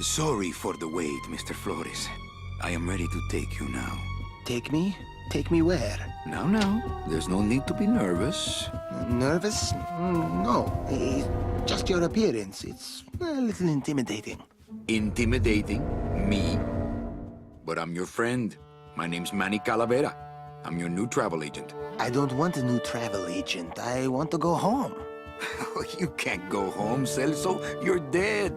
Sorry for the wait, Mr. Flores. I am ready to take you now. Take me? Take me where? Now, there's no need to be nervous. Nervous? No. Just your appearance. It's a little intimidating. Intimidating? Me? But I'm your friend. My name's Manny Calavera. I'm your new travel agent. I don't want a new travel agent. I want to go home. You can't go home, Celso. You're dead.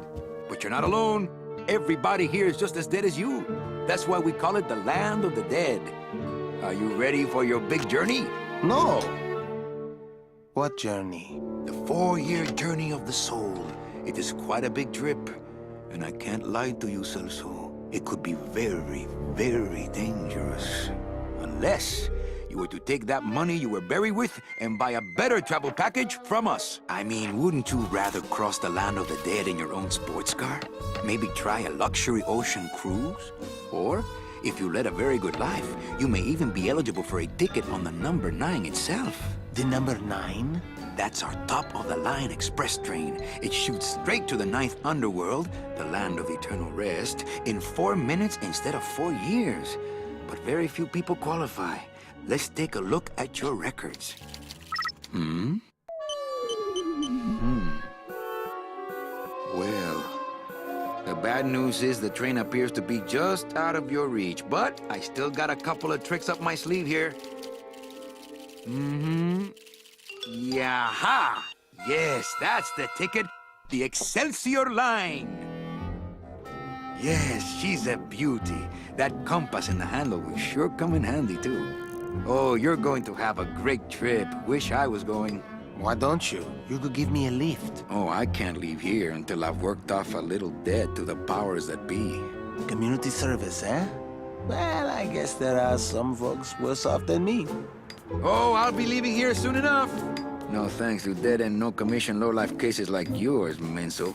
But you're not alone. Everybody here is just as dead as you. That's why we call it the land of the dead. Are you ready for your big journey? No. What journey? The 4-year journey of the soul. It is quite a big trip. And I can't lie to you, Celso. It could be very, very dangerous. Unless you were to take that money you were buried with and buy a better travel package from us. I mean, wouldn't you rather cross the land of the dead in your own sports car? Maybe try a luxury ocean cruise? Or, if you led a very good life, you may even be eligible for a ticket on the number 9 itself. The number 9? That's our top-of-the-line express train. It shoots straight to the 9th underworld, the land of eternal rest, in 4 minutes instead of 4 years. But very few people qualify. Let's take a look at your records. Well, the bad news is the train appears to be just out of your reach, but I still got a couple of tricks up my sleeve here. Yaha! Yes, that's the ticket. The Excelsior line. Yes, she's a beauty. That compass in the handle will sure come in handy, too. Oh, you're going to have a great trip. Wish I was going. Why don't you? You could give me a lift. Oh, I can't leave here until I've worked off a little debt to the powers that be. Community service, eh? Well, I guess there are some folks worse off than me. Oh, I'll be leaving here soon enough. No thanks to dead-end, no-commission, low-life cases like yours, Menso.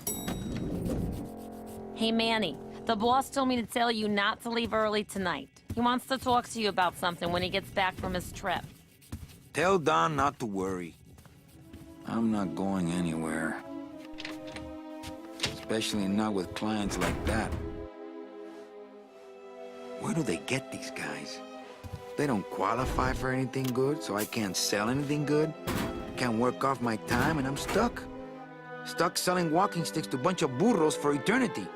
Hey, Manny. The boss told me to tell you not to leave early tonight. He wants to talk to you about something when he gets back from his trip. Tell Don not to worry. I'm not going anywhere. Especially not with clients like that. Where do they get these guys? They don't qualify for anything good, so I can't sell anything good. Can't work off my time, and I'm stuck. Stuck selling walking sticks to a bunch of burros for eternity.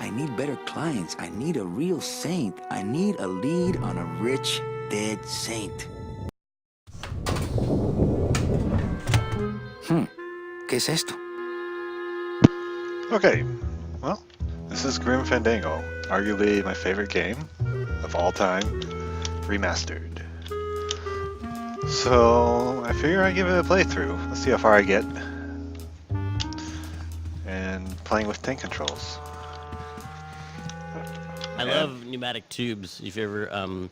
I need better clients. I need a real saint. I need a lead on a rich, dead saint. ¿Qué es esto? Okay, well, this is Grim Fandango, arguably my favorite game of all time, remastered. So, I figure I'd give it a playthrough. Let's see how far I get. And playing with tank controls. I love pneumatic tubes. If you ever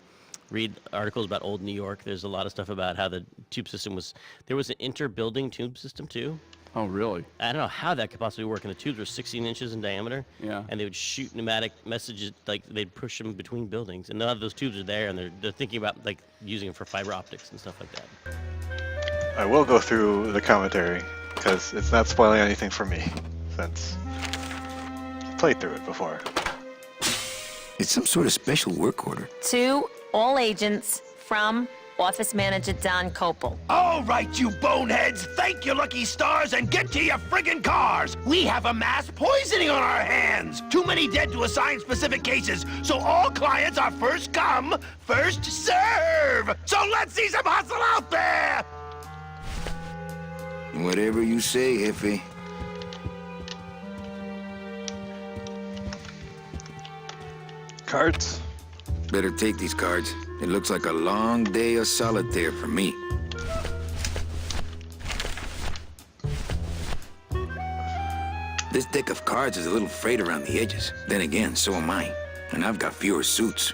read articles about old New York, there's a lot of stuff about how the tube system was... There was an inter-building tube system, too. Oh, really? I don't know how that could possibly work. And the tubes were 16 inches in diameter. Yeah. And they would shoot pneumatic messages, like they'd push them between buildings. And none of those tubes are there, and they're thinking about like using them for fiber optics and stuff like that. I will go through the commentary, because it's not spoiling anything for me, since I played through it before. It's some sort of special work order. To all agents from Office Manager Don Copel. All right, you boneheads, thank your lucky stars and get to your friggin' cars. We have a mass poisoning on our hands. Too many dead to assign specific cases, so all clients are first come, first serve. So let's see some hustle out there. Whatever you say, Jefe. Cards? Better take these cards. It looks like a long day of solitaire for me. This deck of cards is a little frayed around the edges. Then again, so am I. And I've got fewer suits.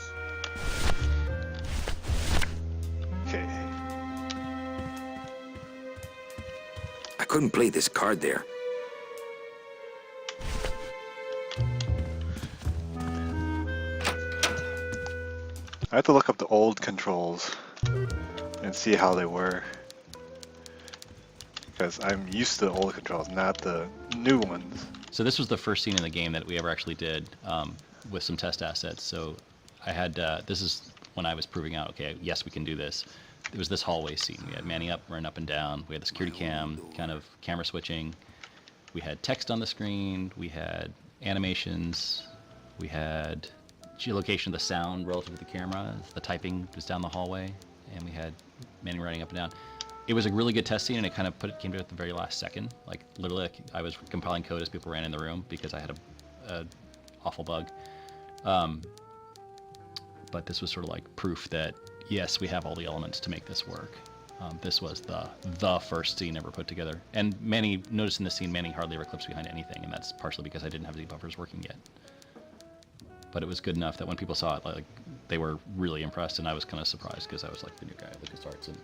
Okay. I couldn't play this card there. I have to look up the old controls and see how they were. because I'm used to the old controls, not the new ones. So this was the first scene in the game that we ever actually did with some test assets. So I had, this is when I was proving out, okay, yes, we can do this. It was this hallway scene. We had manning up, running up and down. We had the security cam, kind of camera switching. We had text on the screen. We had animations. We had geolocation of the sound relative to the camera. The typing was down the hallway. And we had Manning running up and down. It was a really good test scene, and it kind of came to it at the very last second. Like, literally, I was compiling code as people ran in the room because I had a awful bug. But this was sort of like proof that, yes, we have all the elements to make this work. This was the first scene ever put together. And Manny, notice in this scene, Manny hardly ever clips behind anything, and that's partially because I didn't have debuffers working yet. But it was good enough that when people saw it, like, they were really impressed, and I was kind of surprised because I was like the new guy at Lucasarts, and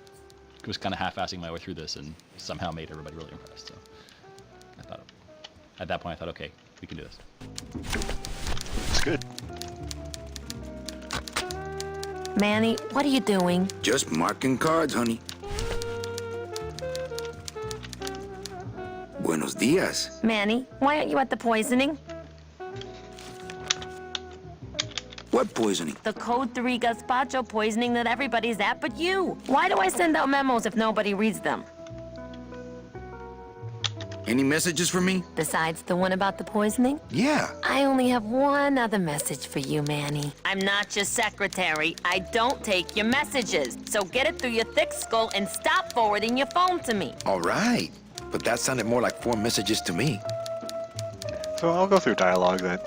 was kind of half-assing my way through this, and somehow made everybody really impressed. So I thought, at that point, I thought, okay, we can do this. It's good. Manny, what are you doing? Just marking cards, honey. Buenos dias. Manny, why aren't you at the poisoning? What poisoning? The Code 3 gazpacho poisoning that everybody's at but you. Why do I send out memos if nobody reads them? Any messages for me? Besides the one about the poisoning? Yeah. I only have one other message for you, Manny. I'm not your secretary. I don't take your messages. So get it through your thick skull and stop forwarding your phone to me. All right. But that sounded more like 4 messages to me. So I'll go through dialogue then,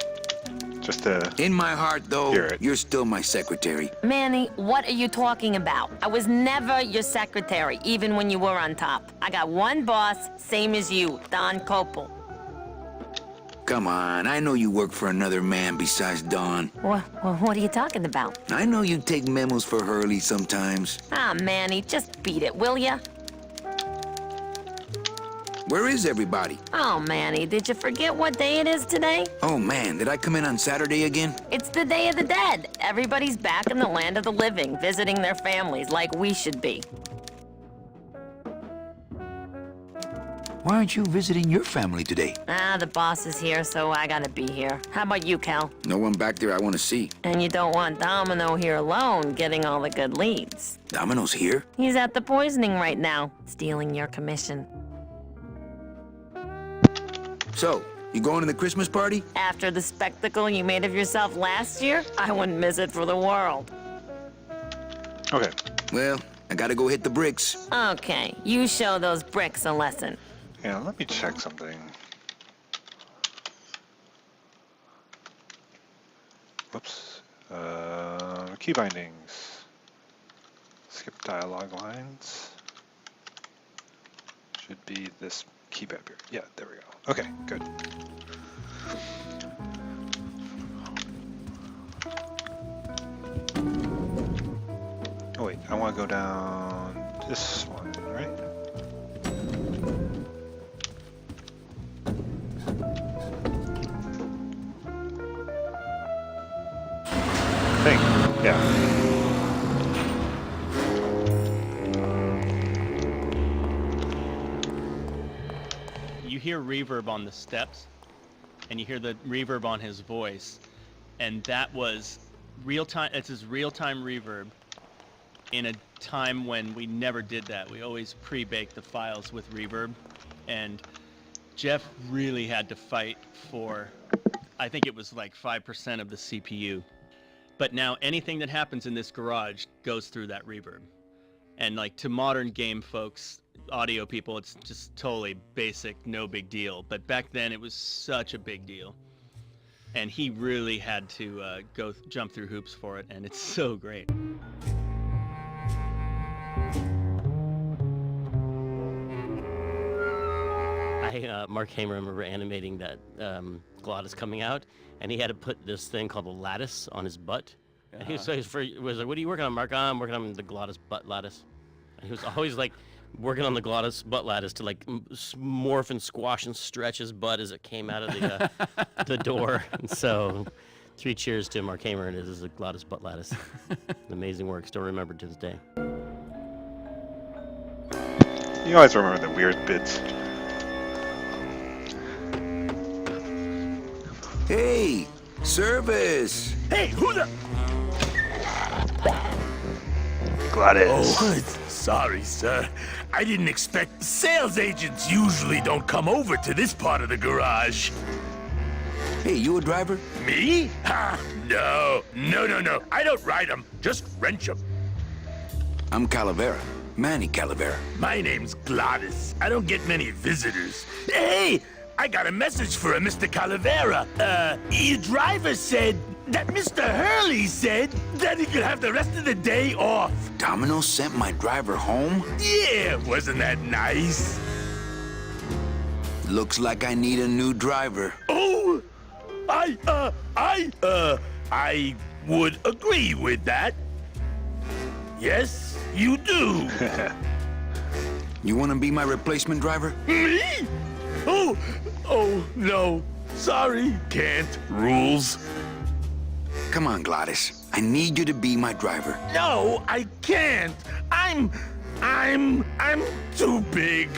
just to In my heart, though, hear it. you're still my secretary. Manny, what are you talking about? I was never your secretary, even when you were on top. I got one boss, same as you, Don Copel. Come on, I know you work for another man besides Don. What are you talking about? I know you take memos for Hurley sometimes. Ah, Manny, just beat it, will ya? Where is everybody? Oh, Manny, did you forget what day it is today? Oh man, did I come in on Saturday again? It's the Day of the Dead. Everybody's back in the land of the living, visiting their families like we should be. Why aren't you visiting your family today? Ah, the boss is here, so I gotta be here. How about you, Cal? No one back there I want to see. And you don't want Domino here alone, getting all the good leads. Domino's here? He's at the poisoning right now, stealing your commission. So, you going to the Christmas party? After the spectacle you made of yourself last year, I wouldn't miss it for the world. Okay. Well, I gotta go hit the bricks. Okay, you show those bricks a lesson. Yeah, let me check something. Whoops. Key bindings. Skip dialogue lines. Should be this key up here. Yeah, there we go. Okay, good. Oh wait, I want to go down this one, right? Thing, yeah. You hear reverb on the steps, and you hear the reverb on his voice, and that was real time. It's his real-time reverb in a time when we never did that. We always pre-baked the files with reverb, and Jeff really had to fight for, I think it was like 5% of the CPU. But now anything that happens in this garage goes through that reverb. And like to modern game folks, audio people, it's just totally basic, no big deal. But back then it was such a big deal. And he really had to jump through hoops for it, and it's so great. Mark Hamer, I remember animating that Glottis coming out, and he had to put this thing called a lattice on his butt. And he was like, what are you working on, Mark? I'm working on the Glottis butt lattice. And he was always like working on the Glottis butt lattice to like morph and squash and stretch his butt as it came out of the the door. And so 3 cheers to Mark Hamer and his Glottis butt lattice. Amazing work, still remembered to this day. You always remember the weird bits. Hey, service! Hey, who the... Gladys. Oh, sorry, sir. I didn't expect... Sales agents usually don't come over to this part of the garage. Hey, you a driver? Me? Ha! No. No. I don't ride them. Just rent them. I'm Calavera. Manny Calavera. My name's Gladys. I don't get many visitors. Hey! I got a message for a Mr. Calavera. Your driver said that Mr. Hurley said that he could have the rest of the day off. Domino sent my driver home? Yeah, wasn't that nice? Looks like I need a new driver. Oh! I would agree with that. Yes, you do. You want to be my replacement driver? Me? Oh, no. Sorry, can't. Rules. Come on, Gladys. I need you to be my driver. No, I can't. I'm too big.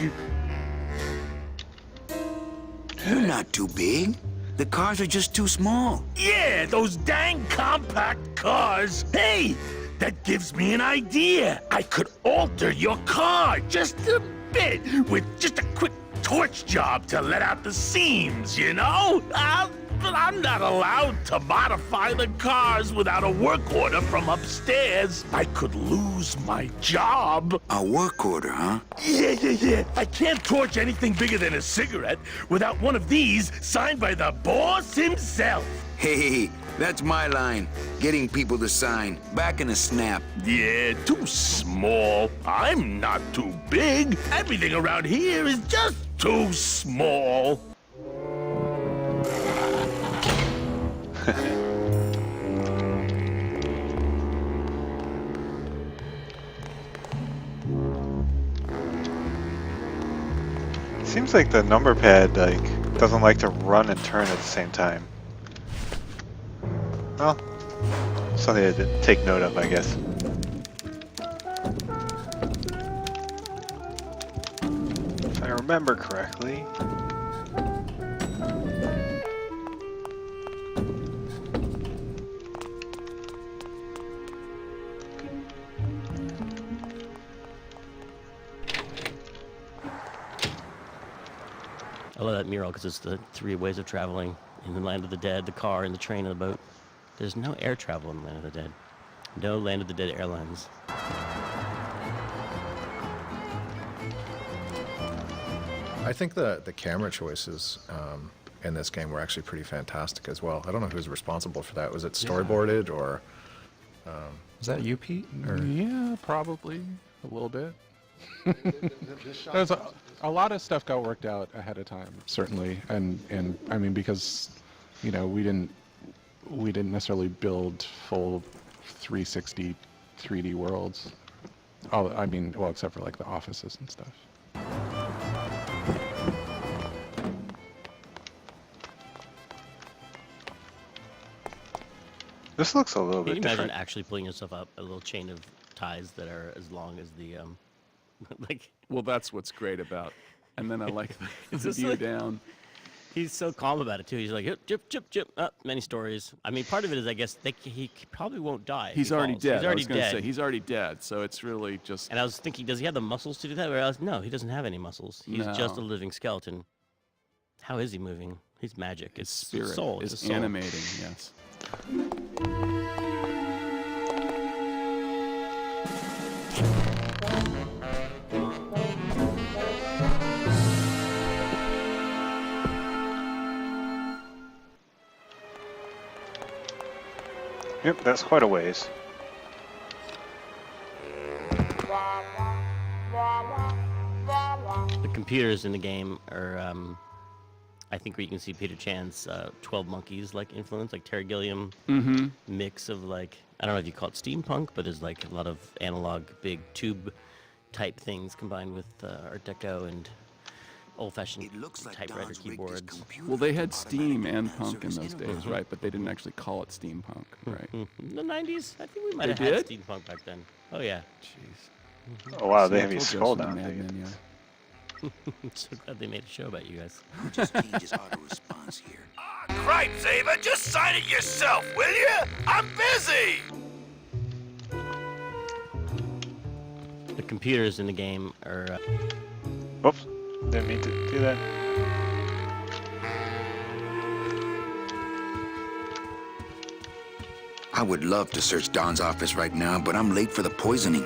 You're not too big. The cars are just too small. Yeah, those dang compact cars. Hey, that gives me an idea. I could alter your car just a bit with just a quick torch job to let out the seams, you know? But I'm not allowed to modify the cars without a work order from upstairs. I could lose my job. A work order, huh? Yeah. I can't torch anything bigger than a cigarette without one of these signed by the boss himself. Hey, that's my line. Getting people to sign. Back in a snap. Yeah, too small. I'm not too big. Everything around here is just too small. Seems like the number pad doesn't like to run and turn at the same time. Well, something to take note of, I guess. If I remember correctly. I love that mural because it's the 3 ways of traveling in the land of the dead, the car, and the train, and the boat. There's no air travel in the land of the dead. No land of the dead airlines. I think the camera choices in this game were actually pretty fantastic as well. I don't know who's responsible for that. Was it storyboarded or... Was that you, Pete? Or? Yeah, probably a little bit. There's a lot of stuff got worked out ahead of time, certainly, and I mean because we didn't necessarily build full 360 3D worlds. Oh, I mean, well, except for like the offices and stuff. This looks a little Can bit you different. imagine actually pulling yourself up a little chain of ties that are as long as the like? Well, that's what's great about. And then I like the just view like- down. He's so calm about it too. He's like, chip. Many stories. I mean, part of it is, I guess, he probably won't die. if He's he already falls. dead. He's already I was gonna dead. say he's already dead. So it's really just. And I was thinking, does he have the muscles to do that? Whereas, no, he doesn't have any muscles. He's just a No. living skeleton. How is he moving? He's magic. His It's spirit soul. It's is a soul. animating. Yes. Yep, that's quite a ways. The computers in the game are, I think, where you can see Peter Chan's 12 Monkeys like influence, like Terry Gilliam mix of like, I don't know if you call it steampunk, but there's like a lot of analog big tube type things combined with Art Deco and old-fashioned typewriter keyboards. Well, they had steam and punk in those days, right? But they didn't actually call it steampunk, right? In the 90s, I think we might They have had did? steampunk back then. Oh yeah. Jeez. Oh wow, they See, I have you told you I scroll was from down. Mad Men, yeah. So glad they made a show about you guys. Just change his auto response here. Cripes, Ava, just sign it yourself, will you? I'm busy! The computers in the game are... Oops, didn't mean to do that. I would love to search Don's office right now, but I'm late for the poisoning.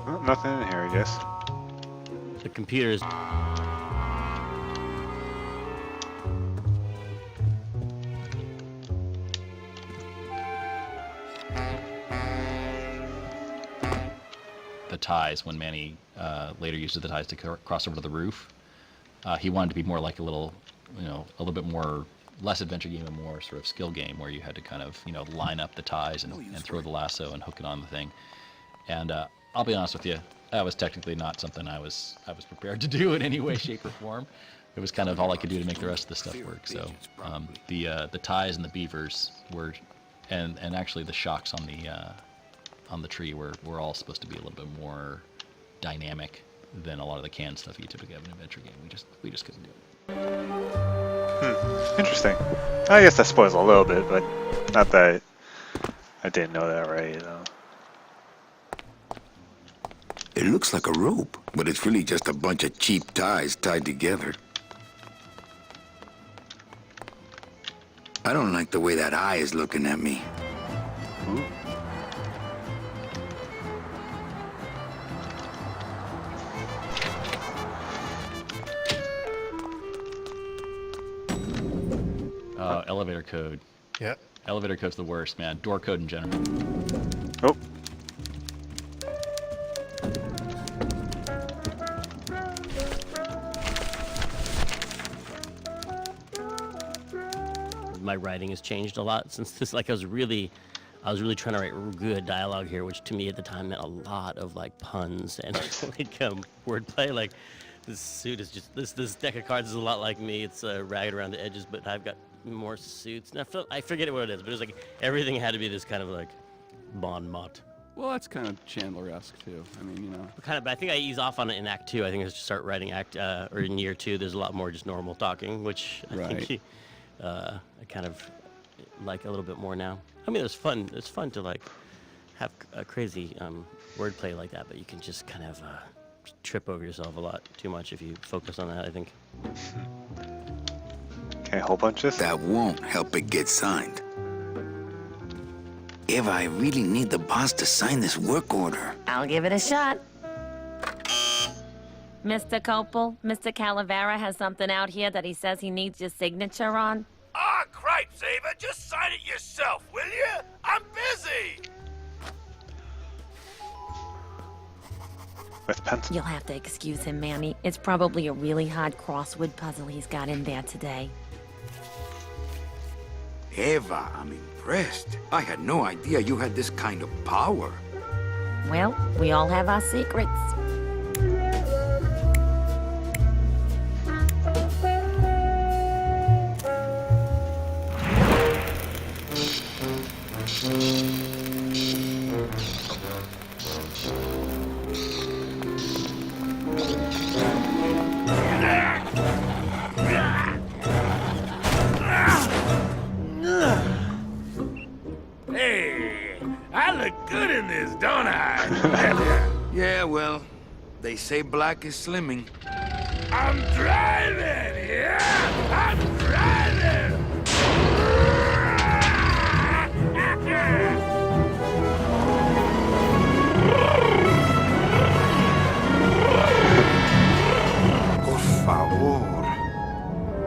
Well, nothing in here, I guess. The computers... The ties, when Manny later used the ties to cross over to the roof, he wanted to be more like a little, a little bit more, less adventure game and more sort of skill game where you had to kind of, line up the ties and throw the lasso and hook it on the thing. And I'll be honest with you, that was technically not something I was prepared to do in any way, shape, or form. It was kind of all I could do to make the rest of the stuff work. So the ties and the beavers were, and actually the shocks on the tree were all supposed to be a little bit more dynamic than a lot of the canned stuff you typically have in an adventure game. We just couldn't do it. Interesting. I guess that spoils a little bit, but not that I didn't know that right, though. It looks like a rope, but it's really just a bunch of cheap ties tied together. I don't like the way that eye is looking at me. Ooh. Elevator code. Yeah. Elevator code's the worst, man. Door code in general. Oh. My writing has changed a lot since this. Like I was really trying to write good dialogue here, which to me at the time meant a lot of like puns and like wordplay. Like this suit is just this deck of cards is a lot like me. It's ragged around the edges, but I've got more suits. And I forget what it is, but it's like everything had to be this kind of like bon mot. Well, that's kind of Chandler-esque too. I mean, Kind of, but I think I ease off on it in Act 2. I think I just start writing or in Year 2. There's a lot more just normal talking, which I think I kind of like a little bit more now. I mean, it's fun to like have a crazy wordplay like that, but you can just kind of trip over yourself a lot too much if you focus on that, I think. Can I hole punch this? That won't help it get signed. Eva, I really need the boss to sign this work order. I'll give it a shot. Mr. Copel, Mr. Calavera has something out here that he says he needs your signature on. Cripes, Ava, just sign it yourself, will you? I'm busy! With pencil. You'll have to excuse him, Manny. It's probably a really hard crossword puzzle he's got in there today. Eva, I'm impressed. I had no idea you had this kind of power. Well, we all have our secrets. Hey, I look good in this, don't I? Yeah, well, they say black is slimming. I'm driving, yeah! I'm driving! Por favor.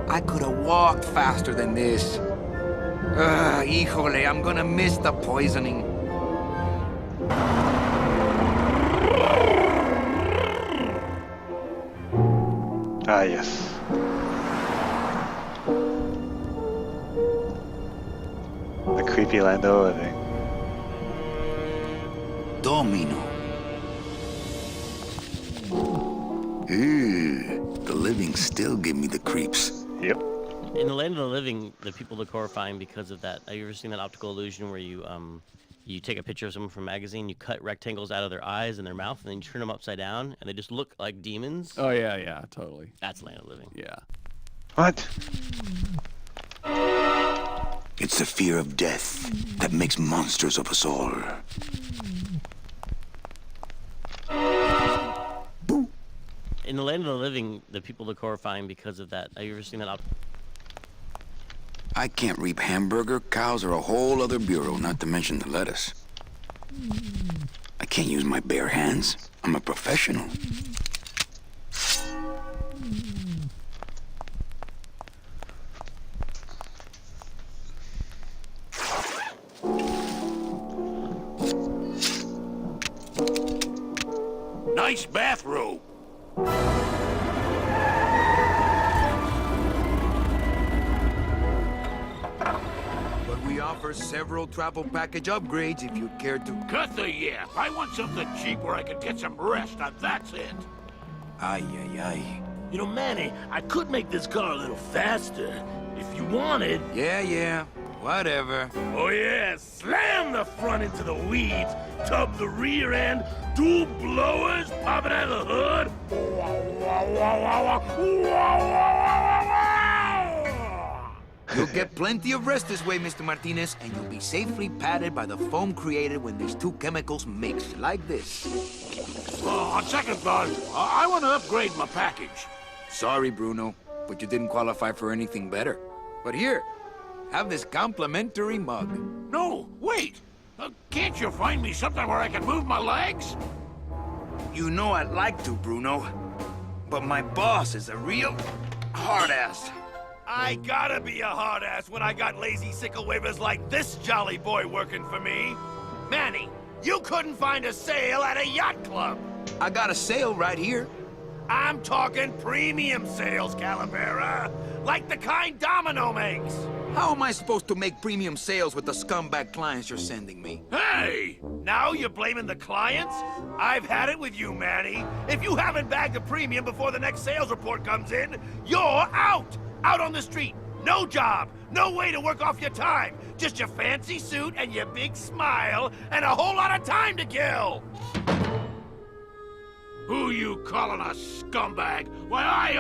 I could have walked faster than this. Híjole, I'm gonna miss the poisoning. Ah, yes. The creepy land of living. Domino. Ew, the living still give me the creeps. Yep. In the land of the living, the people look horrifying because of that. Have you ever seen that optical illusion where you you take a picture of someone from a magazine, you cut rectangles out of their eyes and their mouth, and then you turn them upside down, and they just look like demons. Oh yeah, totally. That's Land of the Living. Yeah. What? It's the fear of death that makes monsters of us all. In the Land of the Living, the people look horrifying because of that. Have you ever seen that? I can't reap hamburger, cows, or a whole other bureau, not to mention the lettuce. I can't use my bare hands. I'm a professional. Nice bathrobe. But we offer several travel package upgrades if you'd care to. Cut the yap. I want something cheap where I can get some rest, and that's it. Ay, ay, ay. You know, Manny, I could make this car a little faster if you wanted. Yeah, whatever. Oh yeah, slam the front into the weeds, tub the rear end, dual blowers popping out of the hood. You'll get plenty of rest this way, Mr. Martinez, and you'll be safely padded by the foam created when these two chemicals mix, like this. On second thought, I want to upgrade my package. Sorry, Bruno, but you didn't qualify for anything better. But here, have this complimentary mug. No, wait. Can't you find me something where I can move my legs? You know I'd like to, Bruno, but my boss is a real hard-ass. I gotta be a hard ass when I got lazy sickle wavers like this jolly boy working for me. Manny, you couldn't find a sale at a yacht club. I got a sale right here. I'm talking premium sales, Calavera. Like the kind Domino makes. How am I supposed to make premium sales with the scumbag clients you're sending me? Hey! Now you're blaming the clients? I've had it with you, Manny. If you haven't bagged a premium before the next sales report comes in, you're out! Out on the street, no job, no way to work off your time. Just your fancy suit and your big smile and a whole lot of time to kill. Who you calling a scumbag? Why, I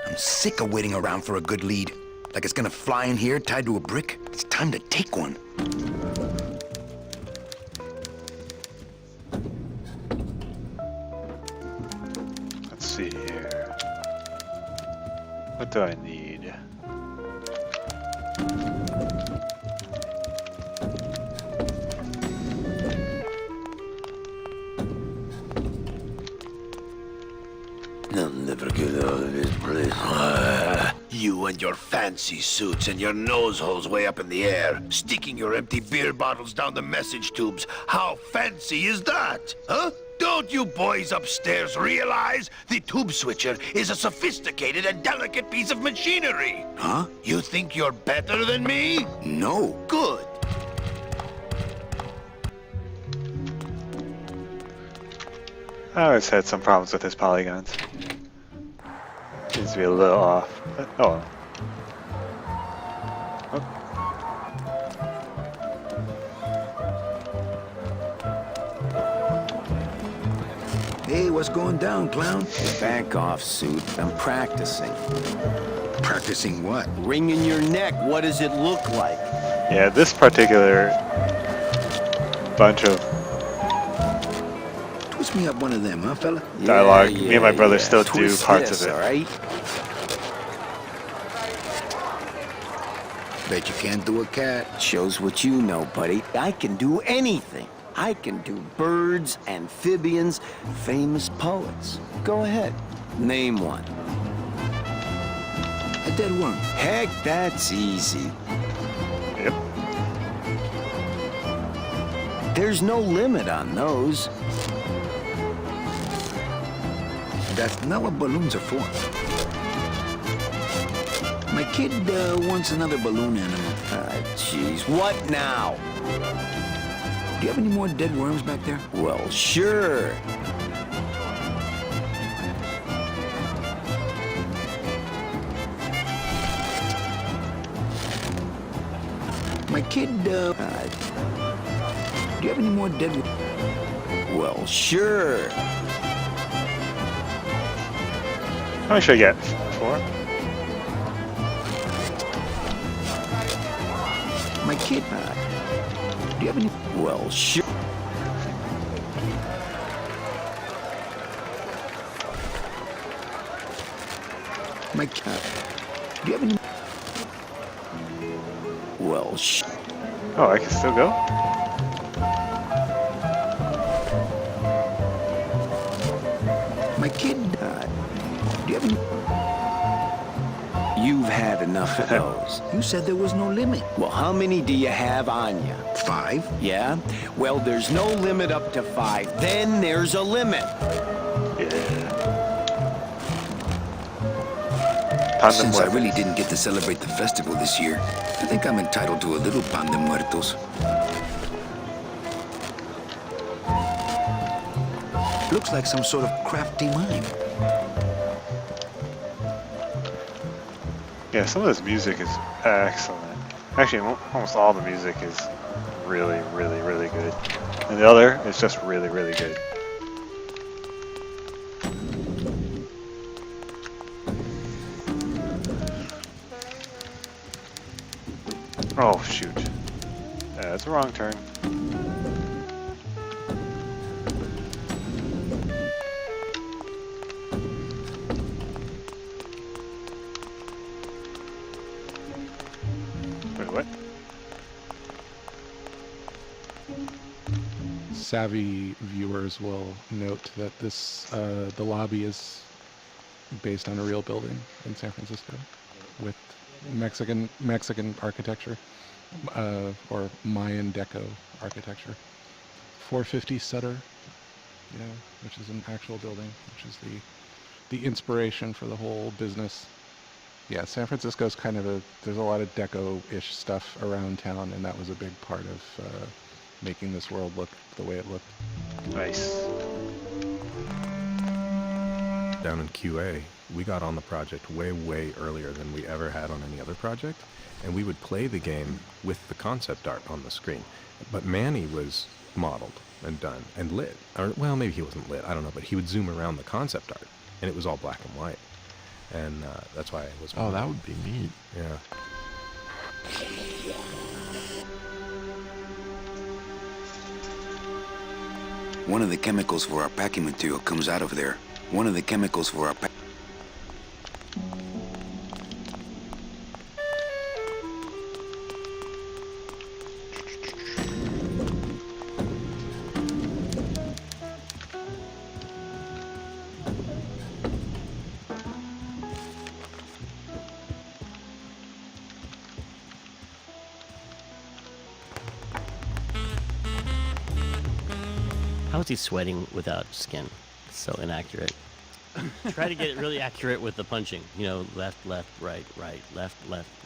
I'm sick of waiting around for a good lead. Like it's gonna fly in here tied to a brick. It's time to take one. Let's see here. What do I need? I'll never get out of this place. You and your fancy suits and your nose holes way up in the air, sticking your empty beer bottles down the message tubes. How fancy is that? Huh? Don't you boys upstairs realize the tube switcher is a sophisticated and delicate piece of machinery? Huh? You think you're better than me? No. Good. I always had some problems with his polygons. Seems to be a little off. But, oh well. Hey, what's going down, clown? Back off, suit. I'm practicing. Practicing what? Wringing your neck. What does it look like? Yeah, this particular bunch of Twist me up one of them, huh, fella? dialogue, me and my brother still do Twist parts this, of it. all right? Bet you can't do a cat. Shows what you know, buddy. I can do anything. I can do birds, amphibians, famous poets. Go ahead. Name one. A dead worm. Heck, that's easy. Yep. There's no limit on those. That's not what balloons are for. My kid wants another balloon animal. Jeez. What now? Do you have any more dead worms back there? Well, sure. My kid, do you have any more dead... Well, sure. How much should I get? 4? My kid, do you have any... Well, sure. My kid, do you have any... Well, Oh, I can still go? My kid, do you have any... You've had enough of those. You said there was no limit. Well, how many do you have on you? 5? Yeah? Well, there's no limit up to 5. Then there's a limit. Since I really didn't get to celebrate the festival this year, I think I'm entitled to a little pan de muertos. Looks like some sort of crafty mime. Yeah, some of this music is excellent. Actually, almost all the music is really, really, really good. And the other is just really, really good. Oh, shoot. That's a wrong turn. Wait, what? Savvy viewers will note that this the lobby is based on a real building in San Francisco with Mexican architecture or Mayan Deco architecture. 450 Sutter, which is an actual building, which is the inspiration for the whole business. Yeah, San Francisco's kind of there's a lot of deco-ish stuff around town, and that was a big part of making this world look the way it looked. Nice. Down in QA, we got on the project way earlier than we ever had on any other project, and we would play the game with the concept art on the screen. But Manny was modeled and done and lit. Or, well, maybe he wasn't lit, I don't know, but he would zoom around the concept art, and it was all black and white. And that's why it was... Oh, that would be neat. Yeah. One of the chemicals for our packing material comes out of there. One of the chemicals for our How is he sweating without skin? It's so inaccurate. Try to get it really accurate with the punching. Left, right, left, right.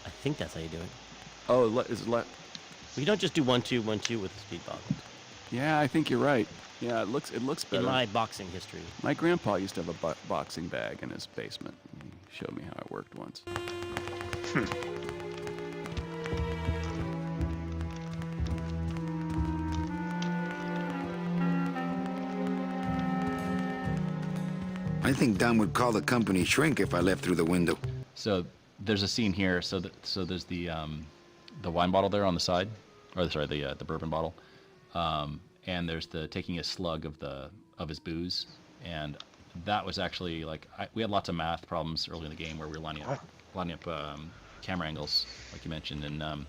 I think that's how you do it. Oh, is it left? Well, you don't just do 1, 2, 1, 2 with the speed bottle. Yeah, I think you're right. Yeah, it looks better. In my boxing history. My grandpa used to have a boxing bag in his basement. He showed me how it worked once. I think Don would call the company shrink if I left through the window. So there's a scene here. So there's the wine bottle there on the side, or sorry, the bourbon bottle, and there's the taking a slug of his booze, and that was actually like we had lots of math problems early in the game where we were lining up camera angles, like you mentioned, and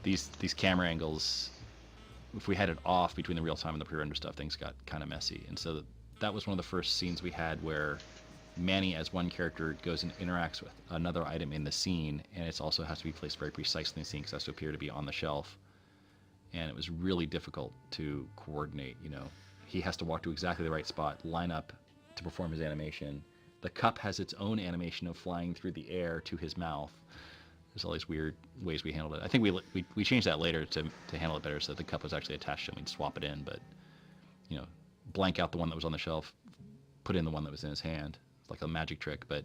these camera angles, if we had it off between the real time and the pre-render stuff, things got kind of messy, and so that was one of the first scenes we had where Manny as one character goes and interacts with another item in the scene, and it also has to be placed very precisely in the scene because it has to appear to be on the shelf. And it was really difficult to coordinate. He has to walk to exactly the right spot, line up to perform his animation. The cup has its own animation of flying through the air to his mouth. There's all these weird ways we handled it. I think we changed that later to handle it better, so that the cup was actually attached to him. We'd swap it in, but blank out the one that was on the shelf, put in the one that was in his hand. It's like a magic trick, but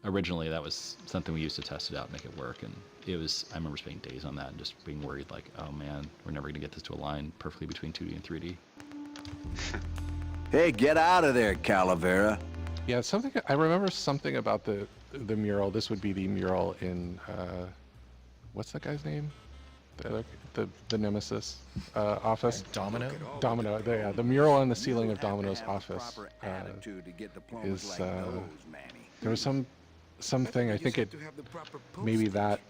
originally that was something we used to test it out, make it work, and it was. I remember spending days on that and just being worried, like, oh man, we're never gonna get this to align perfectly between 2D and 3D. Hey, get out of there, Calavera. Yeah, something I remember something about the mural. This would be the mural in what's that guy's name? The Nemesis office. Domino? Domino. The mural on the ceiling of Domino's office is there was something. I think it maybe that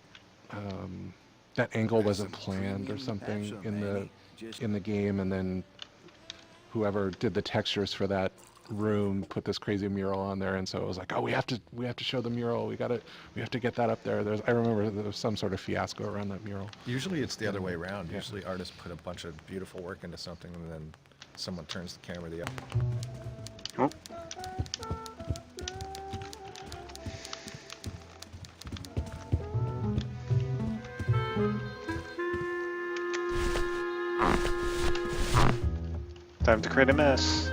that angle wasn't planned or something in the game, and then whoever did the textures for that room put this crazy mural on there, and so it was like, oh, we have to show the mural. We have to get that up there. I remember there was some sort of fiasco around that mural. Usually it's the other way around. Yeah. Usually artists put a bunch of beautiful work into something, and then someone turns the camera the other. Oh. Time to create a mess.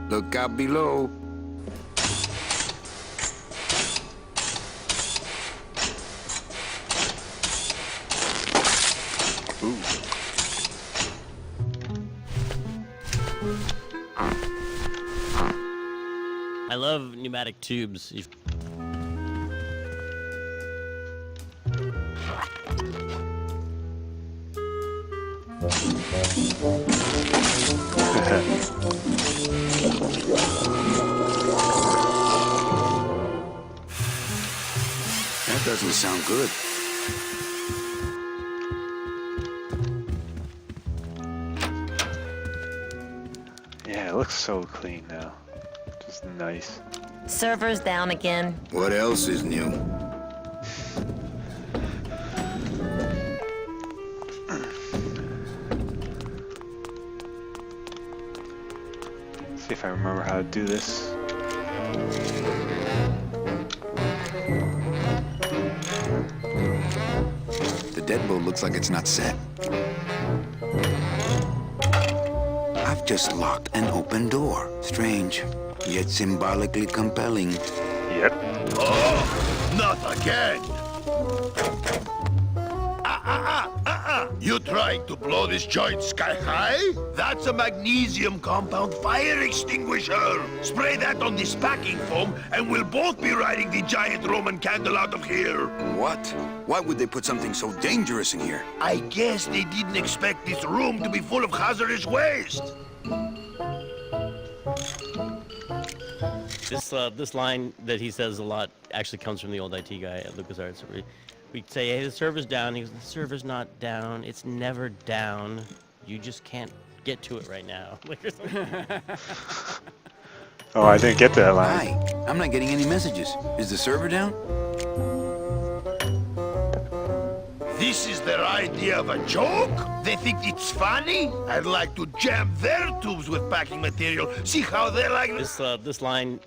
Look out below. Ooh. I love pneumatic tubes. That doesn't sound good. Yeah, it looks so clean now. Just nice. Server's down again. What else is new? See if I remember how to do this. The deadbolt looks like it's not set. I've just locked an open door. Strange, yet symbolically compelling. Yep. Oh, not again! You trying to blow this joint sky high? That's a magnesium compound fire extinguisher. Spray that on this packing foam and we'll both be riding the giant Roman candle out of here. What? Why would they put something so dangerous in here? I guess they didn't expect this room to be full of hazardous waste. This line that he says a lot actually comes from the old IT guy at Lucasarts. We'd say, hey, the server's down. He goes, the server's not down. It's never down. You just can't get to it right now. Oh, I didn't get that line. Hi, I'm not getting any messages. Is the server down? This is their idea of a joke? They think it's funny? I'd like to jam their tubes with packing material. See how they like this. This line.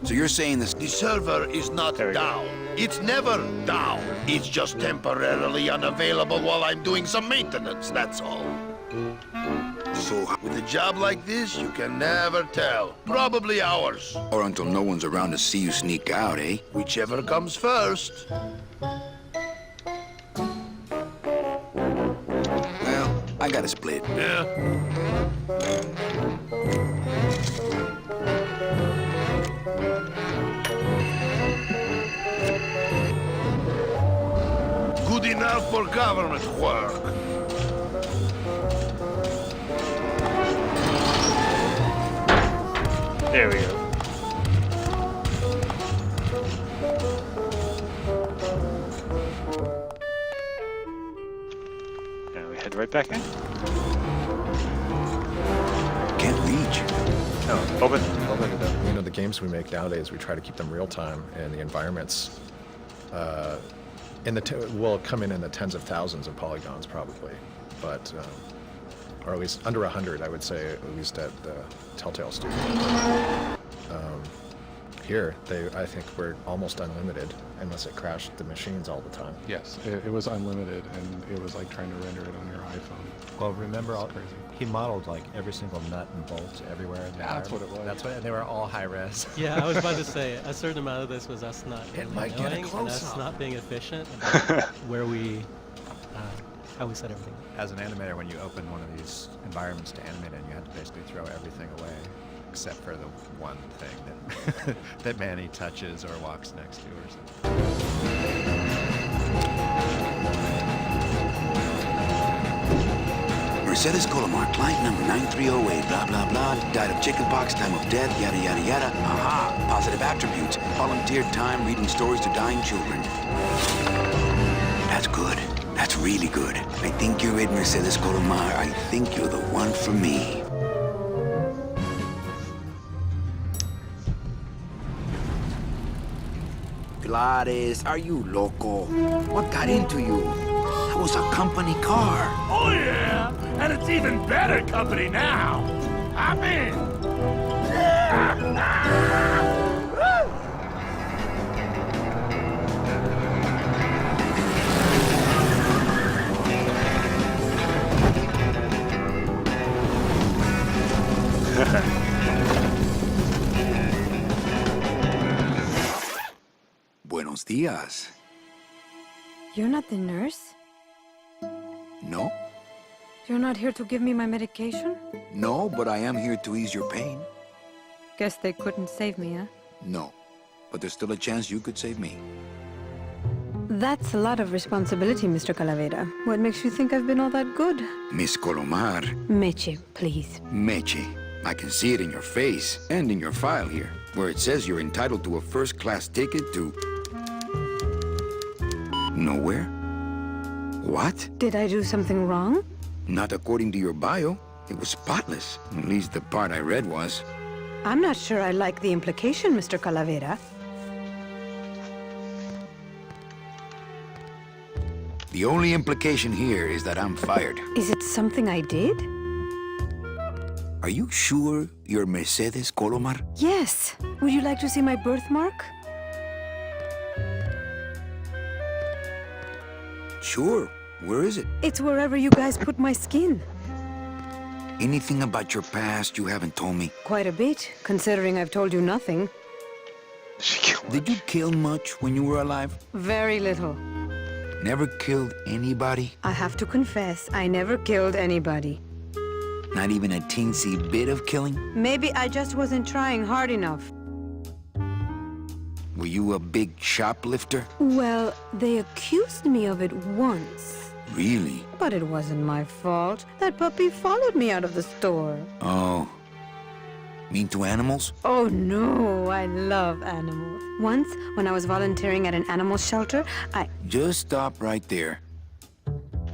So you're saying the server is not down. It's never down. It's just temporarily unavailable while I'm doing some maintenance, that's all. So with a job like this, you can never tell. Probably hours. Or until no one's around to see you sneak out, eh? Whichever comes first. Well, I gotta split. Yeah. Good enough for government work. There we go. And we head right back in. Can't reach. Oh, open. You know, the games we make nowadays, we try to keep them real time, and the environments will come in the tens of thousands of polygons probably, but or at least under 100, I would say, at least at the Telltale Studio. Here, I think were almost unlimited, unless it crashed the machines all the time. Yes, it was unlimited, and it was like trying to render it on your iPhone. Well, remember, crazy. he modeled like every single nut and bolt everywhere in the That's what it was. That's what, and they were all high res. Yeah, I was about to say, a certain amount of this was us not might get a knowing and us close-up. not being efficient about where we, how we set everything. As an animator, when you open one of these environments to animate in, you have to basically throw everything away, except for the one thing that that Manny touches or walks next to or something. Mercedes Colomar, client number 9308, blah, blah, blah, died of chickenpox, time of death, yada, yada, yada. Aha, positive attributes, volunteered time reading stories to dying children. That's good. That's really good. I think you're it, Mercedes Colomar. I think you're the one for me. Gladys, are you loco? What got into you? That was a company car. Oh, yeah! And it's even better company now! I'm in! Buenos días. You're not the nurse? No? You're not here to give me my medication? No, but I am here to ease your pain. Guess they couldn't save me, huh? No. But there's still a chance you could save me. That's a lot of responsibility, Mr. Calavera. What makes you think I've been all that good? Miss Colomar. Meche, please. Meche. I can see it in your face and in your file here, where it says you're entitled to a first-class ticket to... nowhere? What? Did I do something wrong? Not according to your bio. It was spotless. At least the part I read was. I'm not sure I like the implication, Mr. Calavera. The only implication here is that I'm fired. Is it something I did? Are you sure you're Mercedes Colomar? Yes. Would you like to see my birthmark? Sure. Where is it? It's wherever you guys put my skin. Anything about your past you haven't told me? Quite a bit, considering I've told you nothing. Did you kill much when you were alive? Very little. Never killed anybody? I have to confess, I never killed anybody. Not even a teensy bit of killing? Maybe I just wasn't trying hard enough. Were you a big shoplifter? Well, they accused me of it once. Really? But it wasn't my fault. That puppy followed me out of the store. Oh. Mean to animals? Oh no, I love animals. Once, when I was volunteering at an animal shelter, Just stop right there.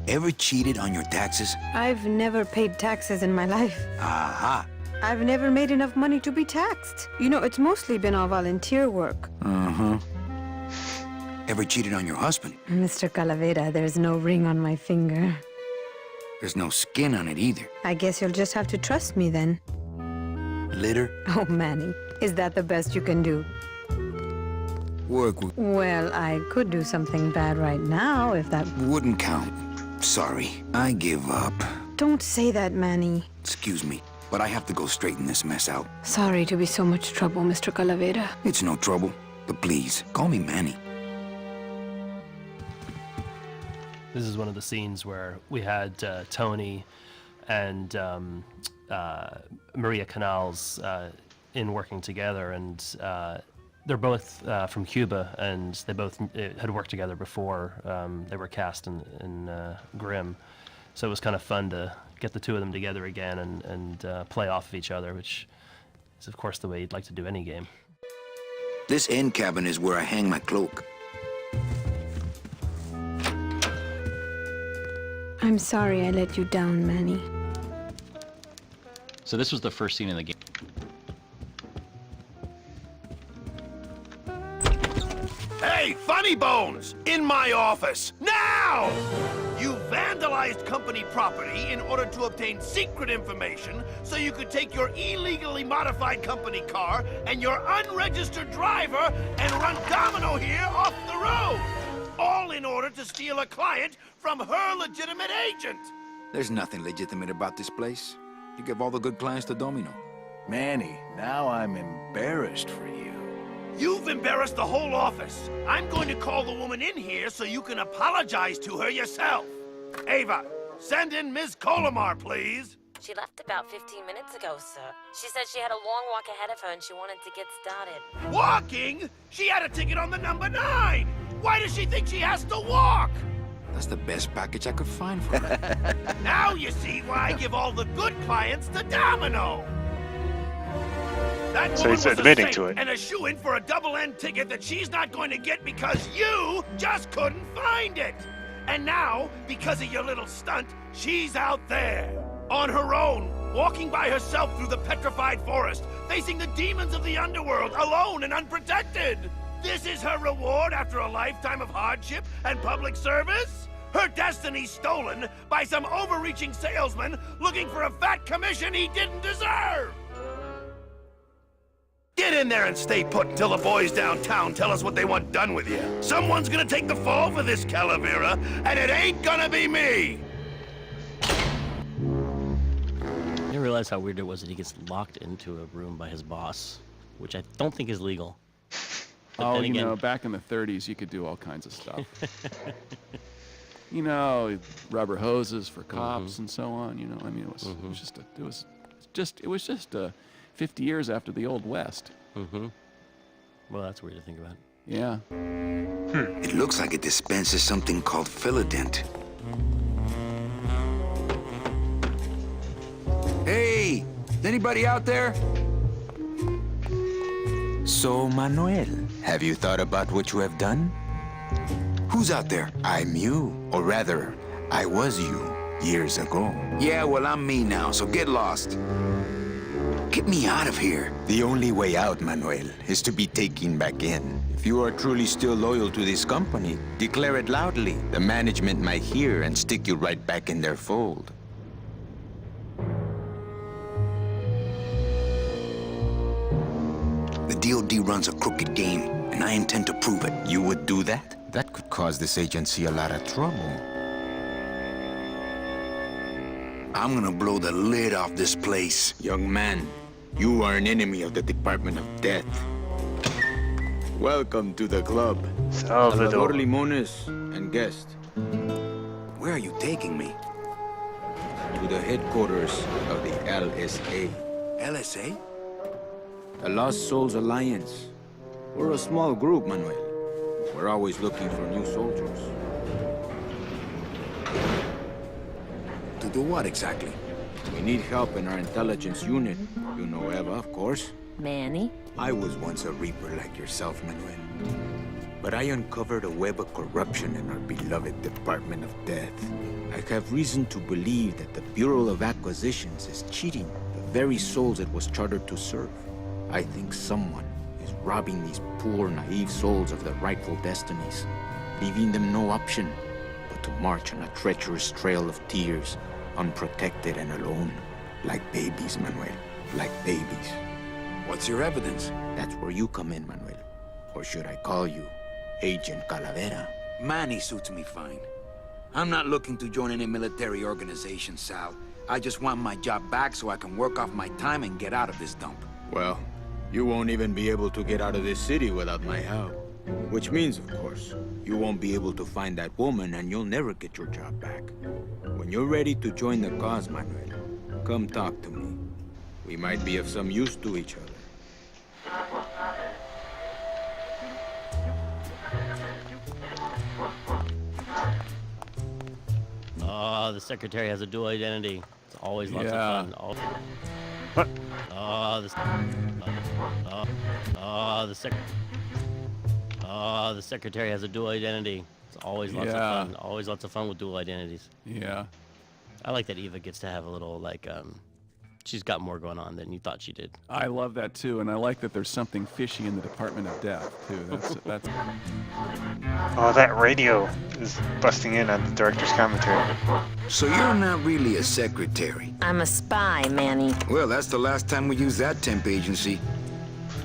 Ever cheated on your taxes? I've never paid taxes in my life. Aha. I've never made enough money to be taxed. You know, it's mostly been all volunteer work. Uh-huh. Ever cheated on your husband? Mr. Calavera, there's no ring on my finger. There's no skin on it either. I guess you'll just have to trust me then. Litter? Oh, Manny, is that the best you can do? Work Well, I could do something bad right now if that... wouldn't count. Sorry, I give up. Don't say that, Manny. Excuse me, but I have to go straighten this mess out. Sorry to be so much trouble, Mr. Calavera. It's no trouble, but please, call me Manny. This is one of the scenes where we had Tony and Maria Canals in working together, and they're both from Cuba, and they both had worked together before they were cast in Grimm. So it was kind of fun to get the two of them together again and play off of each other, which is, of course, the way you'd like to do any game. This end cabin is where I hang my cloak. I'm sorry I let you down, Manny. So this was the first scene in the game. Hey, Funny Bones! In my office! Now! You vandalized unauthorized company property in order to obtain secret information so you could take your illegally modified company car and your unregistered driver and run domino here off the road. All in order to steal a client from her legitimate agent. There's nothing legitimate about this place. You give all the good clients to Domino. Manny, now I'm embarrassed for you. You've embarrassed the whole office. I'm going to call the woman in here so you can apologize to her yourself. Ava, send in Ms. Colomar, please. She left about 15 minutes ago, sir. She said she had a long walk ahead of her and she wanted to get started. Walking? She had a ticket on the number 9. Why does she think she has to walk? That's the best package I could find for her. Now you see why I give all the good clients to Domino. That So woman he's was admitting a to saint it. and a shoo-in for a double-end ticket that she's not going to get because you just couldn't find it. And now, because of your little stunt, she's out there, on her own, walking by herself through the petrified forest, facing the demons of the underworld, alone and unprotected. This is her reward after a lifetime of hardship and public service? Her destiny stolen by some overreaching salesman looking for a fat commission he didn't deserve! Get in there and stay put until the boys downtown tell us what they want done with you. Someone's gonna take the fall for this, Calavera, and it ain't gonna be me! I didn't realize how weird it was that he gets locked into a room by his boss, which I don't think is legal. But Oh, then you again, know, back in the 30s, you could do all kinds of stuff. You know, rubber hoses for cops and so on. You know, I mean, it was just 50 years after the Old West. Well, that's weird to think about. Yeah. It looks like it dispenses something called Philodent. Hey! Is anybody out there? So, Manuel, have you thought about what you have done? Who's out there? I'm you. Or rather, I was you years ago. Yeah, well, I'm me now, so get lost. Get me out of here. The only way out, Manuel, is to be taken back in. If you are truly still loyal to this company, declare it loudly. The management might hear and stick you right back in their fold. The DoD runs a crooked game, and I intend to prove it. You would do that? That could cause this agency a lot of trouble. I'm gonna blow the lid off this place. Young man, you are an enemy of the Department of Death. Welcome to the club. Salvador Limones and guest. Where are you taking me? To the headquarters of the LSA. LSA? The Lost Souls Alliance. We're a small group, Manuel. We're always looking for new soldiers. To do what exactly? We need help in our intelligence unit. You know Eva, of course. Manny? I was once a Reaper like yourself, Manuel. But I uncovered a web of corruption in our beloved Department of Death. I have reason to believe that the Bureau of Acquisitions is cheating the very souls it was chartered to serve. I think someone is robbing these poor, naive souls of their rightful destinies, leaving them no option but to march on a treacherous trail of tears, unprotected and alone, like babies, Manuel, like babies. What's your evidence? That's where you come in, Manuel. Or should I call you Agent Calavera? Manny suits me fine. I'm not looking to join any military organization, Sal. I just want my job back so I can work off my time and get out of this dump. Well, you won't even be able to get out of this city without my help. Which means, of course, you won't be able to find that woman and you'll never get your job back. When you're ready to join the cause, Manuel, come talk to me. We might be of some use to each other. Oh, the secretary has a dual identity. It's always lots of fun. The secretary has a dual identity. It's always lots of fun. Always lots of fun with dual identities. Yeah. I like that Eva gets to have a little like she's got more going on than you thought she did. I love that too, and I like that there's something fishy in the Department of Death too. That's. Oh, that radio is busting in on the director's commentary. So you're not really a secretary? I'm a spy, Manny. Well, that's the last time we used that temp agency.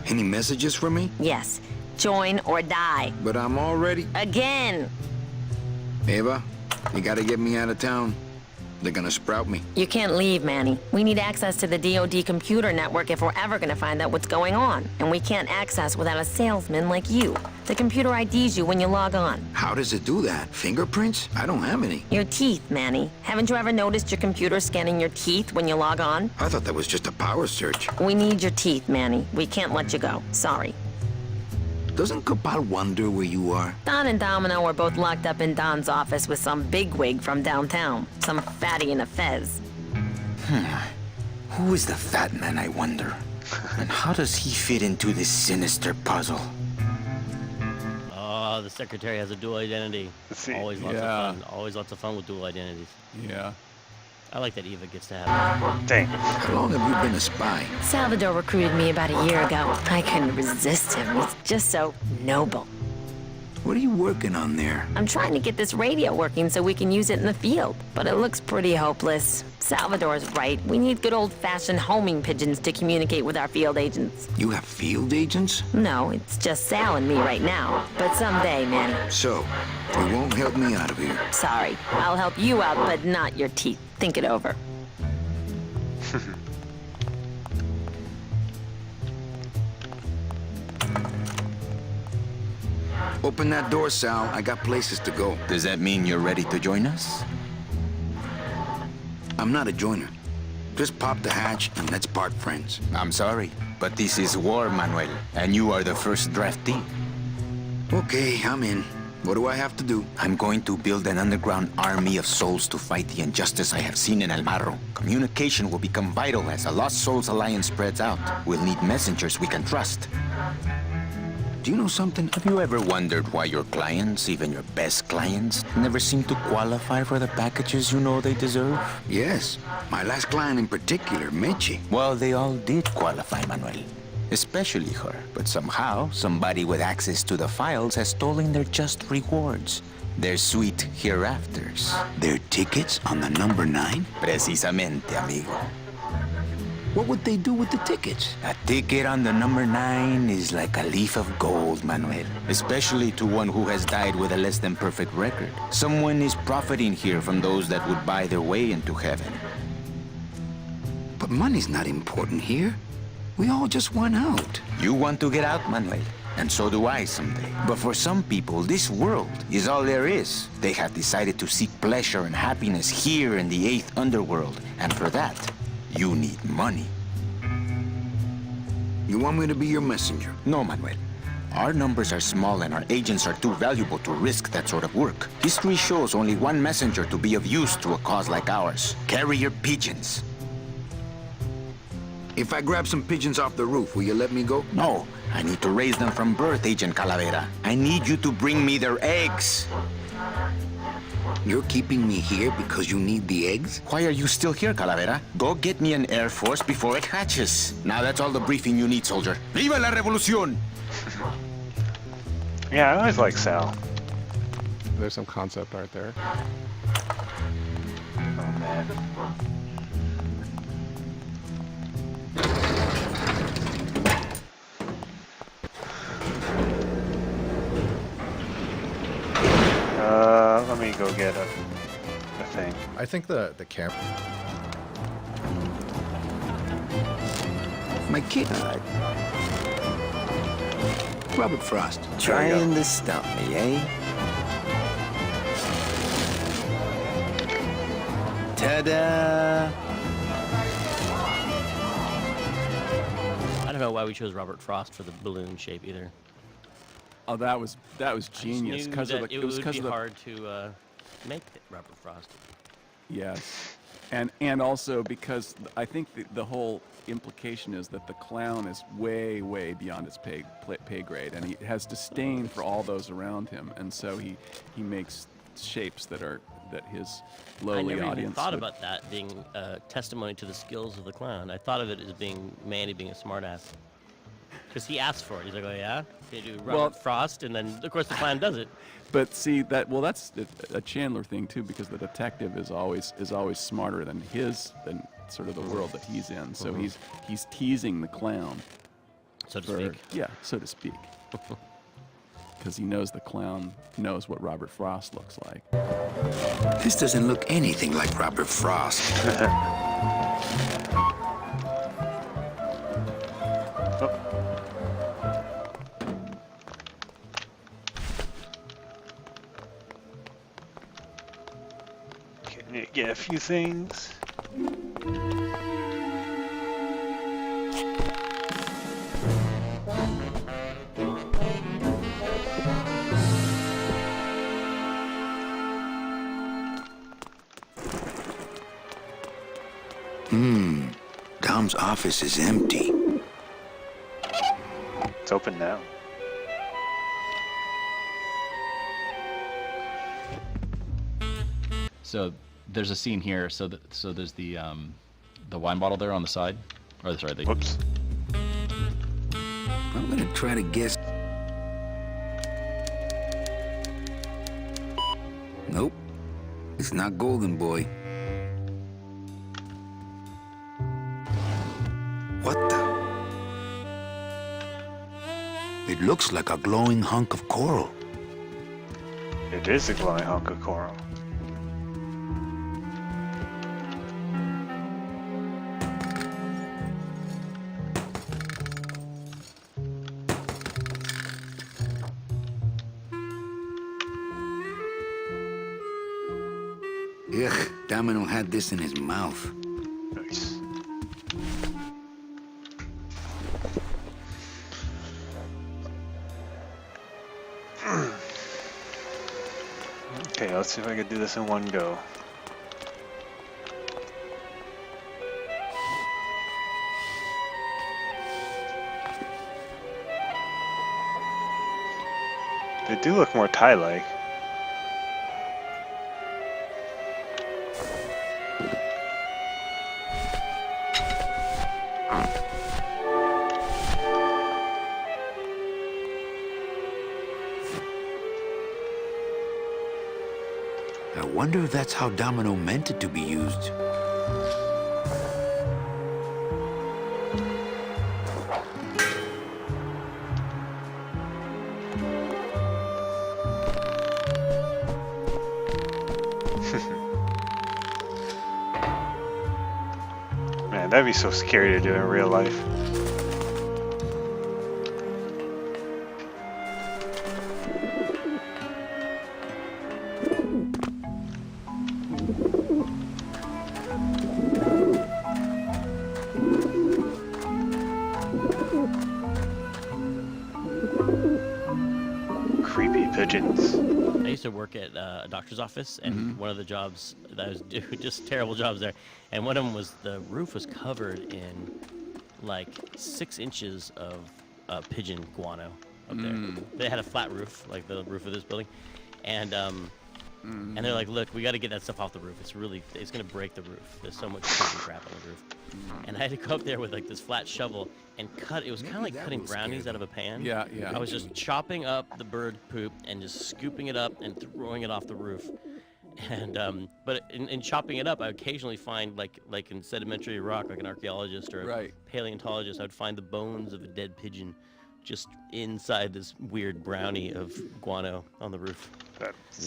Any messages for me? Yes. Join or die. But I'm already... Again! Eva, you gotta get me out of town. They're gonna sprout me. You can't leave, Manny. We need access to the DoD computer network if we're ever gonna find out what's going on. And we can't access without a salesman like you. The computer IDs you when you log on. How does it do that? Fingerprints? I don't have any. Your teeth, Manny. Haven't you ever noticed your computer scanning your teeth when you log on? I thought that was just a power search. We need your teeth, Manny. We can't let you go. Sorry. Doesn't Cabal wonder where you are? Don and Domino are both locked up in Don's office with some bigwig from downtown. Some fatty in a fez. Who is the fat man, I wonder? And how does he fit into this sinister puzzle? Oh, the secretary has a dual identity. Always lots of fun. Always lots of fun with dual identities. Yeah. I like that Eva gets to have it. Dang. How long have you been a spy? Salvador recruited me about a year ago. I couldn't resist him. He's just so noble. What are you working on there? I'm trying to get this radio working so we can use it in the field, but it looks pretty hopeless. Salvador's right. We need good old-fashioned homing pigeons to communicate with our field agents. You have field agents? No, it's just Sal and me right now. But someday, Manny. So, you won't help me out of here? Sorry. I'll help you out, but not your teeth. Think it over. Open that door, Sal. I got places to go. Does that mean you're ready to join us? I'm not a joiner. Just pop the hatch and let's part friends. I'm sorry, but this is war, Manuel, and you are the first draftee. Okay, I'm in. What do I have to do? I'm going to build an underground army of souls to fight the injustice I have seen in El Marro. Communication will become vital as the Lost Souls Alliance spreads out. We'll need messengers we can trust. Do you know something? Have you ever wondered why your clients, even your best clients, never seem to qualify for the packages you know they deserve? Yes. My last client in particular, Meche. Well, they all did qualify, Manuel. Especially her. But somehow, somebody with access to the files has stolen their just rewards. Their sweet hereafters. Their tickets on the number 9? Precisamente, amigo. What would they do with the tickets? A ticket on the number 9 is like a leaf of gold, Manuel. Especially to one who has died with a less than perfect record. Someone is profiting here from those that would buy their way into heaven. But money's not important here. We all just want out. You want to get out, Manuel. And so do I someday. But for some people, this world is all there is. They have decided to seek pleasure and happiness here in the 8th underworld. And for that, you need money. You want me to be your messenger? No, Manuel. Our numbers are small and our agents are too valuable to risk that sort of work. History shows only one messenger to be of use to a cause like ours. Carrier pigeons. If I grab some pigeons off the roof, will you let me go? No, I need to raise them from birth, Agent Calavera. I need you to bring me their eggs. You're keeping me here because you need the eggs? Why are you still here, Calavera? Go get me an Air Force before it hatches. Now that's all the briefing you need, soldier. Viva la revolución! Yeah, I always like Sal. There's some concept art there. Oh, man. Let me go get a thing. I think the camp. My kid. Robert Frost. Trying to stump me, eh? Ta-da! I don't know why we chose Robert Frost for the balloon shape either. Oh, that was genius because of the. It would be hard to make Robert Frost. Yes, and also because I think the whole implication is that the clown is way beyond his pay grade, and he has disdain for all those around him, and so he makes shapes that his I lowly never even audience thought would- about that being testimony to the skills of the clown. I thought of it as being Manny being a smartass. Because he asked for it. He's like, oh yeah? Can you do Robert Frost? And then, of course, the clown does it. But see that's a Chandler thing too, because the detective is always smarter than sort of the world that he's in. So he's teasing the clown, so to speak. Yeah, so to speak. Because he knows the clown knows what Robert Frost looks like. This doesn't look anything like Robert Frost. Get a few things. Dom's office is empty. It's open now. So there's a scene here. So there's the wine bottle there on the side. Or sorry, the whoops. I'm gonna try to guess. Nope, it's not Golden Boy. What the? It looks like a glowing hunk of coral. It is a glowing hunk of coral. Ugh, Domino had this in his mouth. Nice. Okay, let's see if I can do this in one go. They do look more Thai-like. I wonder if that's how Domino meant it to be used. Man, that'd be so scary to do in real life. Creepy pigeons. I used to work at a doctor's office, and one of the jobs that I was doing, just terrible jobs there, and one of them was the roof was covered in like 6 inches of pigeon guano up there. They had a flat roof, like the roof of this building, and they're like, look, we got to get that stuff off the roof. It's gonna break the roof. There's so much pigeon crap on the roof. And I had to go up there with like this flat shovel and cut. It was kind of like cutting brownies out of a pan. Yeah, yeah. I was just chopping up the bird poop and just scooping it up and throwing it off the roof. And but in chopping it up, I occasionally find like in sedimentary rock, like an archaeologist or a paleontologist, I would find the bones of a dead pigeon just inside this weird brownie of guano on the roof.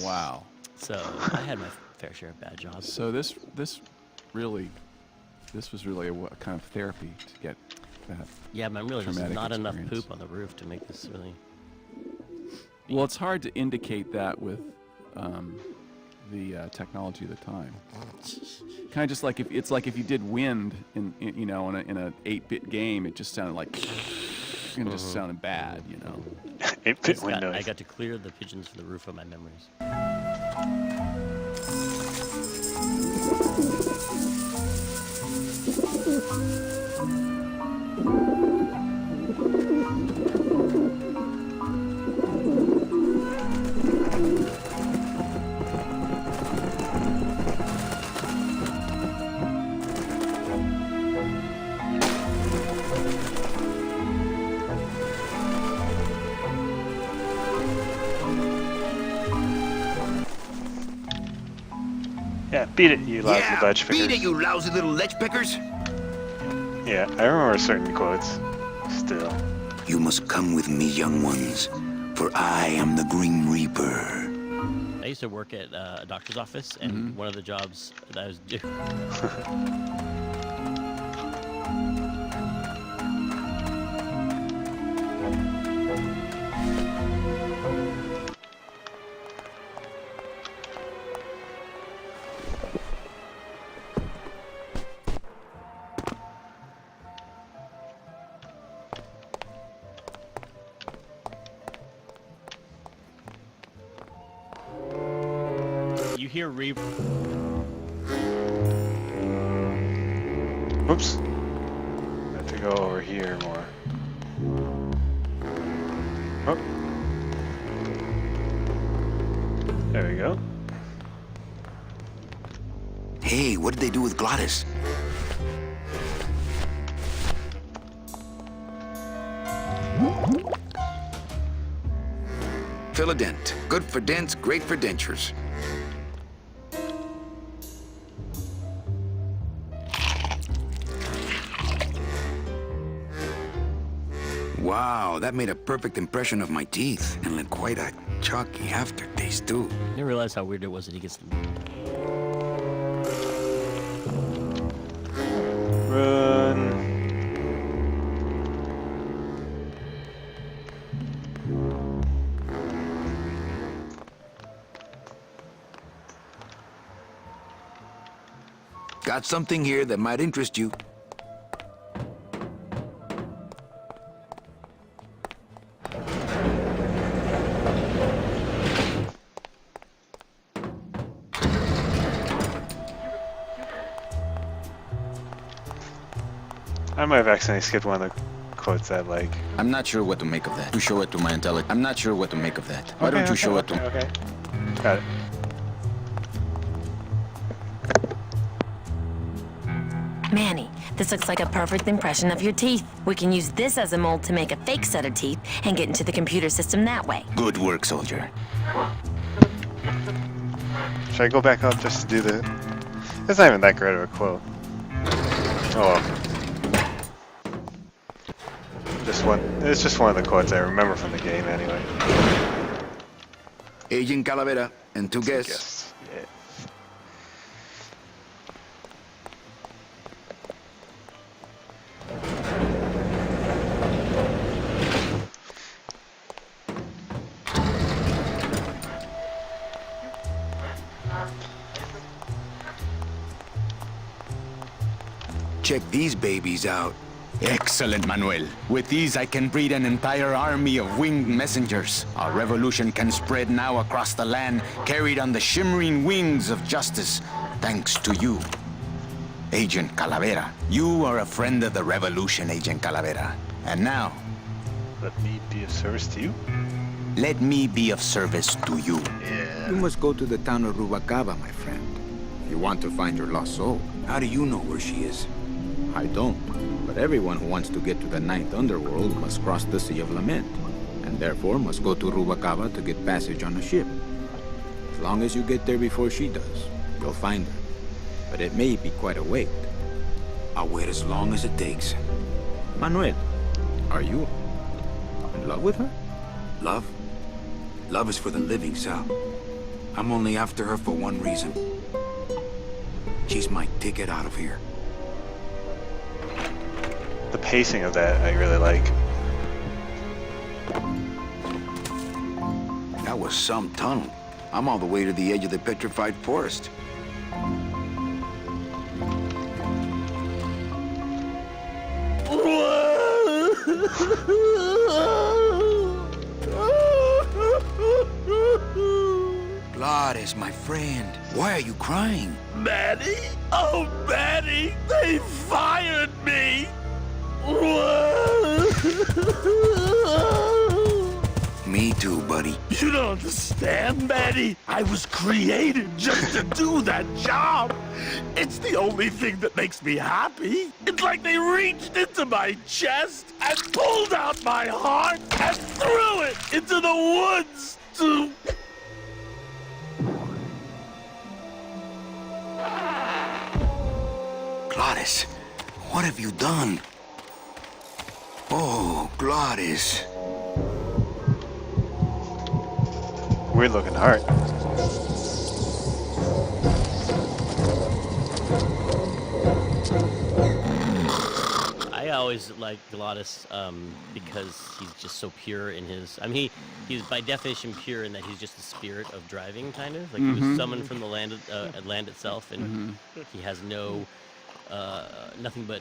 Wow. So I had my fair share of bad jobs. So this was really a kind of therapy to get that. Yeah, but I'm really just traumatic not enough experience. poop on the roof to make this really. Well, it's hard to indicate that with the technology of the time. Kind of just like if you did wind in a 8-bit game, it just sounded like it just sounded bad, you know. 8-bit Windows. I got to clear the pigeons from the roof of my memories. beat it, you lousy Yeah, ledge pickers. beat it, you lousy little ledge pickers. Yeah, I remember certain quotes. Still. You must come with me, young ones, for I am the Grim Reaper. I used to work at a doctor's office, and one of the jobs that I was doing. You hear reverb. Oops. I have to go over here more. Oh. There we go. Hey, what did they do with Glottis? Fill a dent. Good for dents, great for dentures. Wow, that made a perfect impression of my teeth, and left quite a chalky aftertaste, too. I didn't realize how weird it was that he gets. Run. Got something here that might interest you. I might have accidentally skipped one of the quotes that like. I'm not sure what to make of that. To show it to my intelligence. I'm not sure what to make of that. Why don't you Okay, show it to me? Okay. Got it. Manny, this looks like a perfect impression of your teeth. We can use this as a mold to make a fake set of teeth and get into the computer system that way. Good work, soldier. Should I go back up just to do the... It's not even that great of a quote. Oh well. It's just one of the quotes I remember from the game anyway. Agent Calavera and two guests. Yes. Yeah. Check these babies out. Excellent, Manuel. With these, I can breed an entire army of winged messengers. Our revolution can spread now across the land, carried on the shimmering wings of justice, thanks to you, Agent Calavera. You are a friend of the revolution, Agent Calavera. And now, Let me be of service to you. let me be of service to you. You must go to the town of Rubacava, my friend. If you want to find your lost soul. How do you know where she is? I don't. But everyone who wants to get to the ninth underworld must cross the Sea of Lament, and therefore must go to Rubacava to get passage on a ship. As long as you get there before she does, you'll find her. But it may be quite a wait. I'll wait as long as it takes. Manuel, are you in love with her? Love? Love is for the living, Sal. I'm only after her for one reason. She's my ticket out of here. The pacing of that I really like. That was some tunnel. I'm all the way to the edge of the petrified forest. Glottis, my friend, why are you crying? Manny? Oh, Manny! They fired me! Me too, buddy. You don't understand, Manny. I was created just to do that job. It's the only thing that makes me happy. It's like they reached into my chest and pulled out my heart and threw it into the woods to... Gladys, what have you done? Oh, Gladys. Weird looking heart. I always like Glottis because he's just so pure in his. I mean, he's by definition pure in that he's just the spirit of driving, kind of like he was summoned from the land itself, and he has no nothing but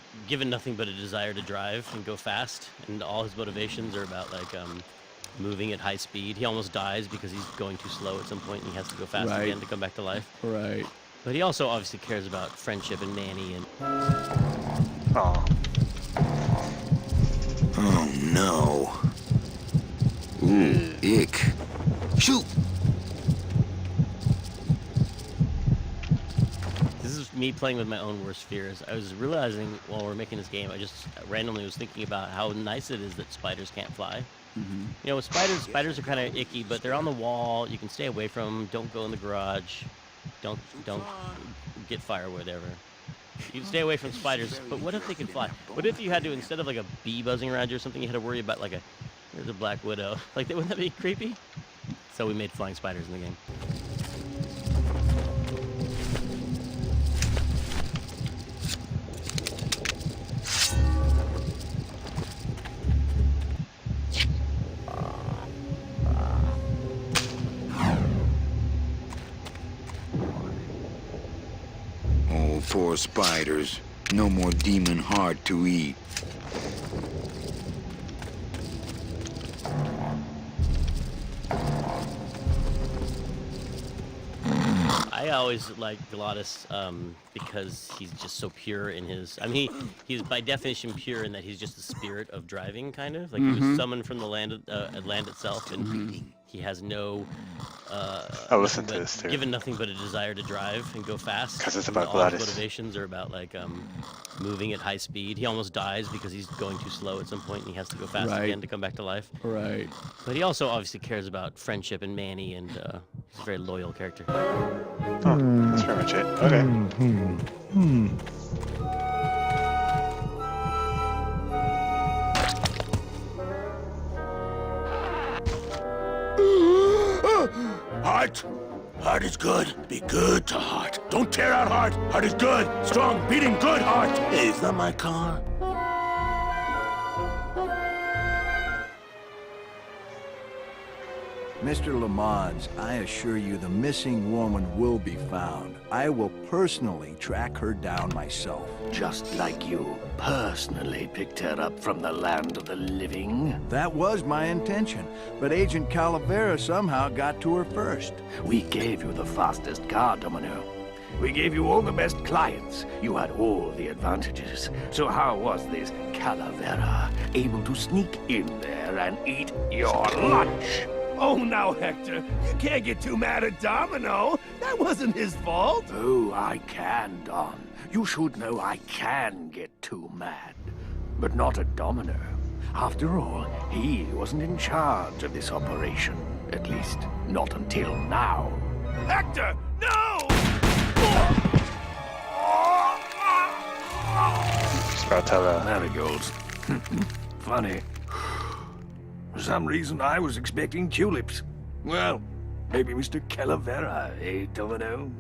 a desire to drive and go fast, and all his motivations are about like moving at high speed. He almost dies because he's going too slow at some point, and he has to go fast again to come back to life. Right. But he also obviously cares about friendship and Manny and. Oh. Oh no. Ooh, ick. Shoot! This is me playing with my own worst fears. I was realizing while we're making this game, I just randomly was thinking about how nice it is that spiders can't fly. You know, with spiders are kind of icky, but they're on the wall. You can stay away from them. Don't go in the garage. Don't get fire, whatever. You can stay away from spiders, but what if they can fly? What if you had to, instead of like a bee buzzing around you or something, you had to worry about like there's a black widow. Like, wouldn't that be creepy? So we made flying spiders in the game. Oh, poor spiders. No more demon heart to eat. I always like Glottis because he's just so pure in his. I mean, he's by definition pure in that he's just the spirit of driving, kind of like he was summoned from the land itself, and he has no. I listen to this too. Given nothing but a desire to drive and go fast. Because it's about all Gladys. his motivations are about like moving at high speed. He almost dies because he's going too slow at some point, and he has to go fast again to come back to life. Right. But he also obviously cares about friendship and Manny, and he's a very loyal character. Oh, that's pretty much it. Okay. Heart. Heart is good. Be good to Heart. Don't tear out Heart. Heart is good. Strong, beating good Heart. Hey, is that my car? Mr. Lamont, I assure you the missing woman will be found. I will personally track her down myself. Just like you personally picked her up from the land of the living. That was my intention, but Agent Calavera somehow got to her first. We gave you the fastest car, Domino. We gave you all the best clients. You had all the advantages. So how was this Calavera able to sneak in there and eat your lunch? Oh, now, Hector, you can't get too mad at Domino. That wasn't his fault. Oh, I can, Don. You should know I can get too mad. But not at Domino. After all, he wasn't in charge of this operation. At least, not until now. Hector, no! Marigolds. Funny. For some reason, I was expecting tulips. Well, maybe Mr. Calavera, eh, Domino?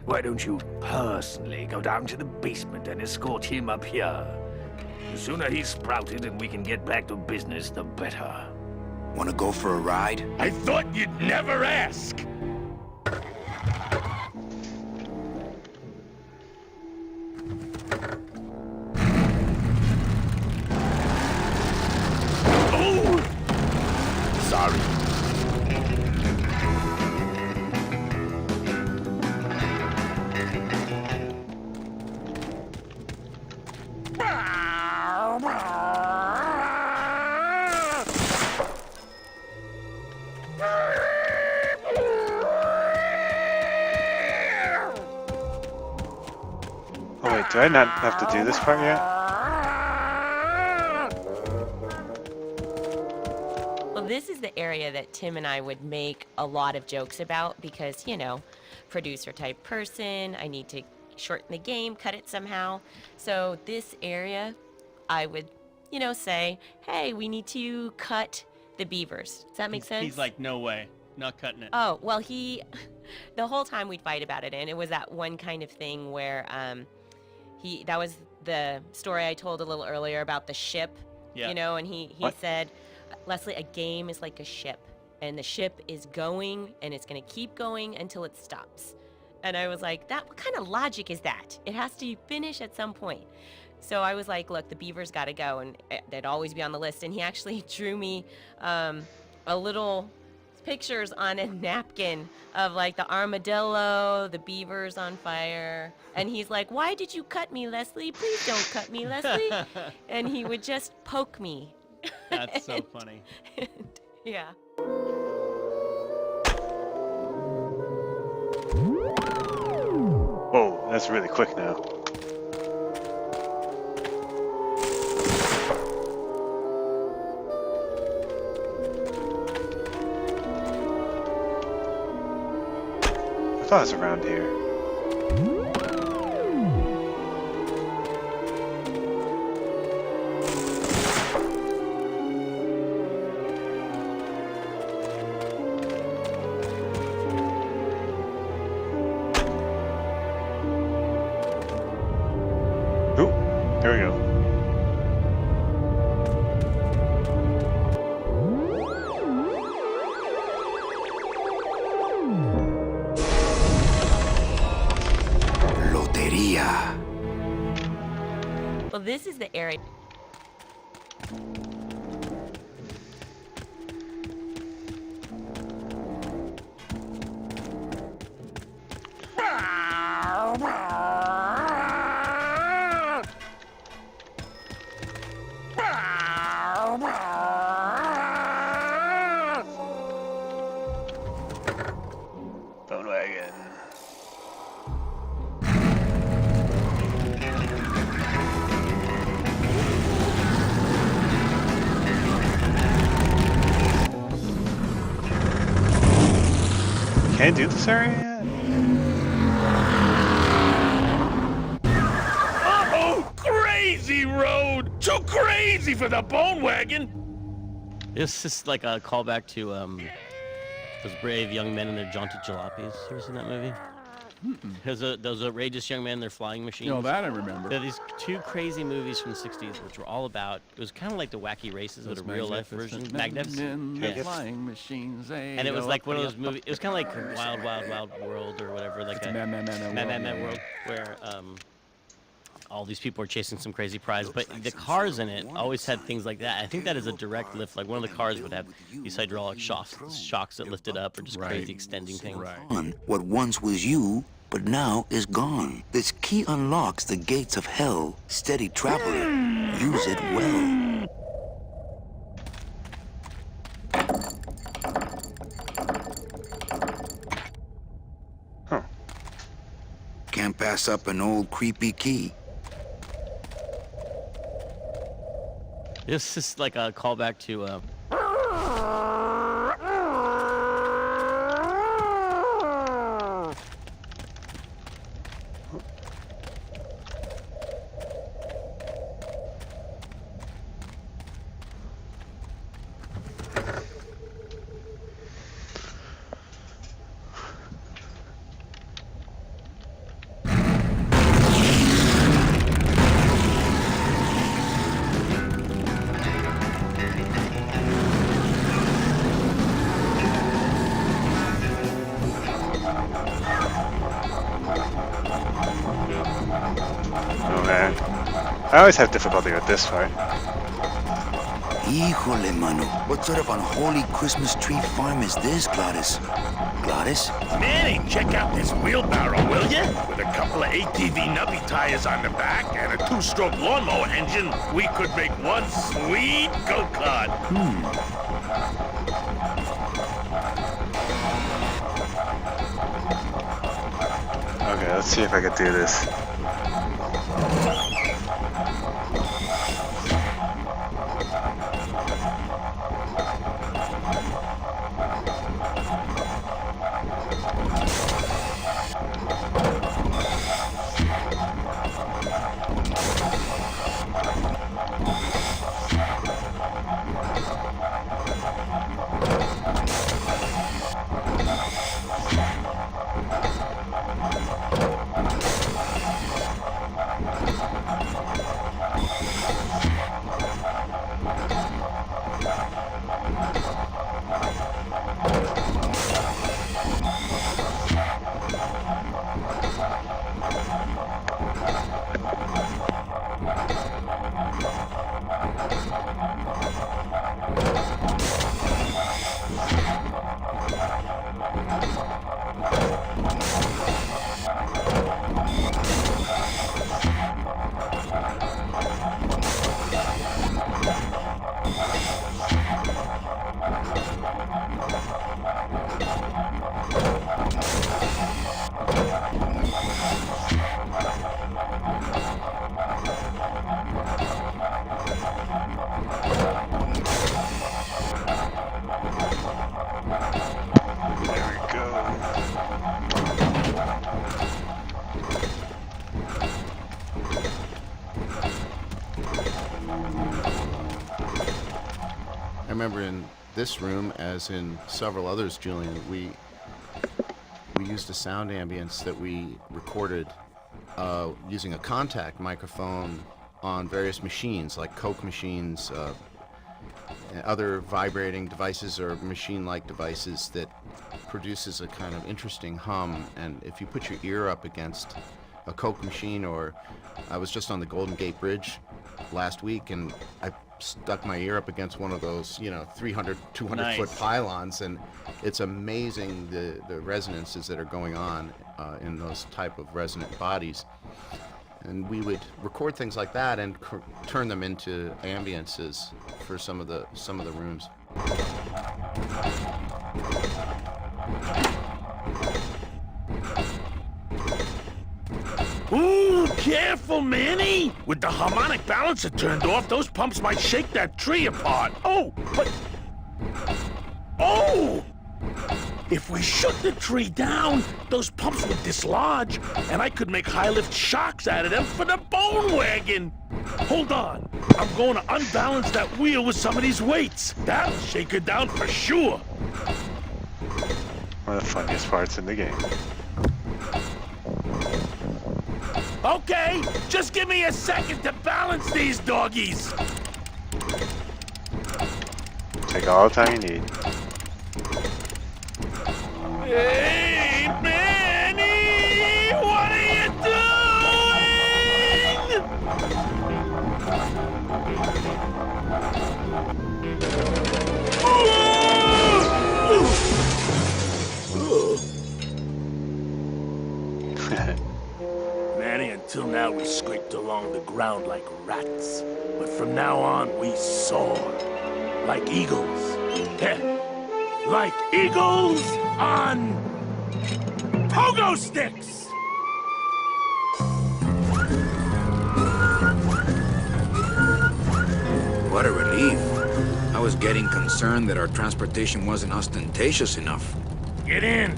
Why don't you personally go down to the basement and escort him up here? The sooner he's sprouted and we can get back to business, the better. Wanna go for a ride? I thought you'd never ask. Sorry. Oh wait, do I not have to do this part yet? Well, this is the area that Tim and I would make a lot of jokes about because, you know, producer type person, I need to shorten the game, cut it somehow. So this area, I would, you know, say, hey, we need to cut the beavers. Does that make sense? He's like, no way, not cutting it. Oh, well, the whole time we'd fight about it, and it was that one kind of thing where that was the story I told a little earlier about the ship, you know, and he said, Leslie, a game is like a ship, and the ship is going, and it's going to keep going until it stops. And I was like, what kind of logic is that? It has to finish at some point. So I was like, look, the beavers got to go, and they'd always be on the list. And he actually drew me a little pictures on a napkin of like the armadillo, the beavers on fire. And he's like, why did you cut me, Leslie? Please don't cut me, Leslie. And he would just poke me. That's so funny. Yeah. Whoa, that's really quick now. I thought it was around here. Ooh, there we go. Well, this is the area. Bone wagon. Can't do this area yet? Uh-oh! Crazy road! Too crazy for the bone wagon! This is like a callback to those brave young men and their jaunty jalopies. You ever seen that movie? Those outrageous young men, their flying machines. No, that I remember. They're these two crazy movies from the 60s, which were all about, it was kind of like the Wacky Races, but a real-life version. Magnificent. The flying machines, And it was like one of those movies, it was kind of like Wild, Wild, Wild World or whatever, like a Mad World, where all these people are chasing some crazy prize, but the cars in it always had things like that. I think that is a direct lift. Like one of the cars would have these hydraulic shocks that lifted up, or just crazy extending things. What once was you, but now is gone. This key unlocks the gates of hell. Steady traveler, use it well. Huh. Can't pass up an old creepy key. This is like a callback to Oh man. I always have difficulty with this part. Híjole, mano. What sort of unholy Christmas tree farm is this, Gladys? Gladys? Manny, check out this wheelbarrow, will ya? With a couple of ATV nubby tires on the back and a 2-stroke lawnmower engine, we could make one sweet go-kart. Okay, let's see if I can do this. remember in this room, as in several others, Julian, we used a sound ambience that we recorded using a contact microphone on various machines, like Coke machines, and other vibrating devices or machine-like devices that produces a kind of interesting hum. And if you put your ear up against a Coke machine, or I was just on the Golden Gate Bridge last week and I stuck my ear up against one of those, 300, 200 foot pylons, and it's amazing the resonances that are going on in those type of resonant bodies. And we would record things like that and turn them into ambiences for some of the rooms. Ooh, careful, Manny! With the harmonic balancer turned off, those pumps might shake that tree apart. Oh, but... Oh! If we shook the tree down, those pumps would dislodge, and I could make high-lift shocks out of them for the bone wagon. Hold on. I'm going to unbalance that wheel with some of these weights. That'll shake it down for sure. One of the funniest parts in the game. Okay, just give me a second to balance these doggies. Take all the time you need. Hey, Manny! What are you doing? Manny, until now we scraped along the ground like rats. But from now on, we soar. Like eagles. Like eagles on pogo sticks! What a relief. I was getting concerned that our transportation wasn't ostentatious enough. Get in,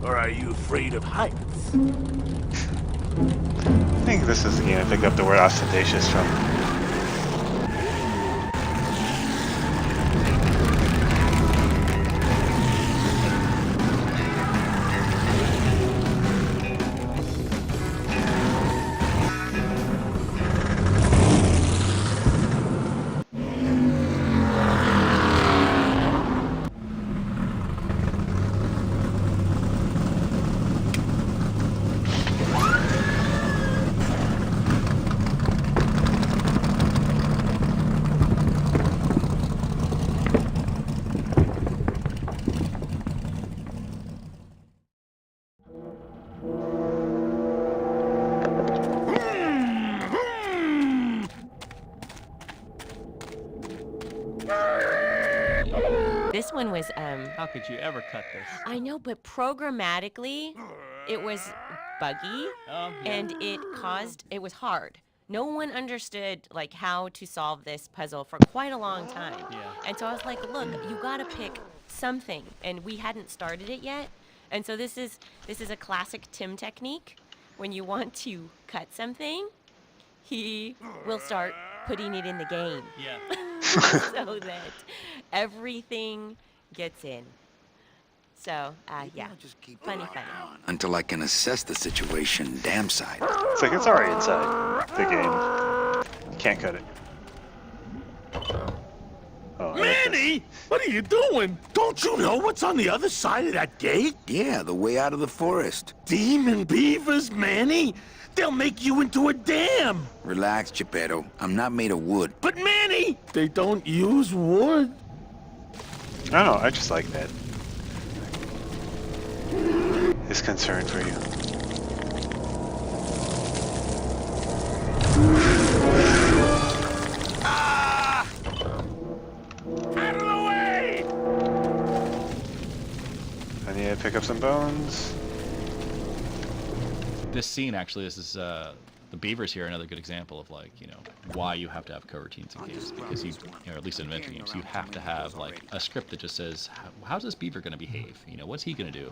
or are you afraid of heights? I think this is the game I picked up the word ostentatious from. This one was, How could you ever cut this? I know, but programmatically, it was buggy, and it was hard. No one understood, like, how to solve this puzzle for quite a long time. Yeah. And so I was like, look, you gotta pick something, and we hadn't started it yet. And so this is a classic Tim technique. When you want to cut something, he will start putting it in the game. Yeah. So that everything gets in. So, yeah, funny. Until I can assess the situation damn side. It's like it's already inside the game. You can't cut it. Oh, Manny, what are you doing? Don't you know what's on the other side of that gate? Yeah, the way out of the forest. Demon beavers, Manny. They'll make you into a dam. Relax, Geppetto. I'm not made of wood. But Manny, they don't use wood. No, I just like that. His concern for you. Ah! Out of the way! I need to pick up some bones. This scene actually, this is the beavers here, another good example of, like, you know, why you have to have coroutines in games, because you know, at least in adventure games, you have to have like a script that just says, how's this beaver going to behave? You know, what's he going to do?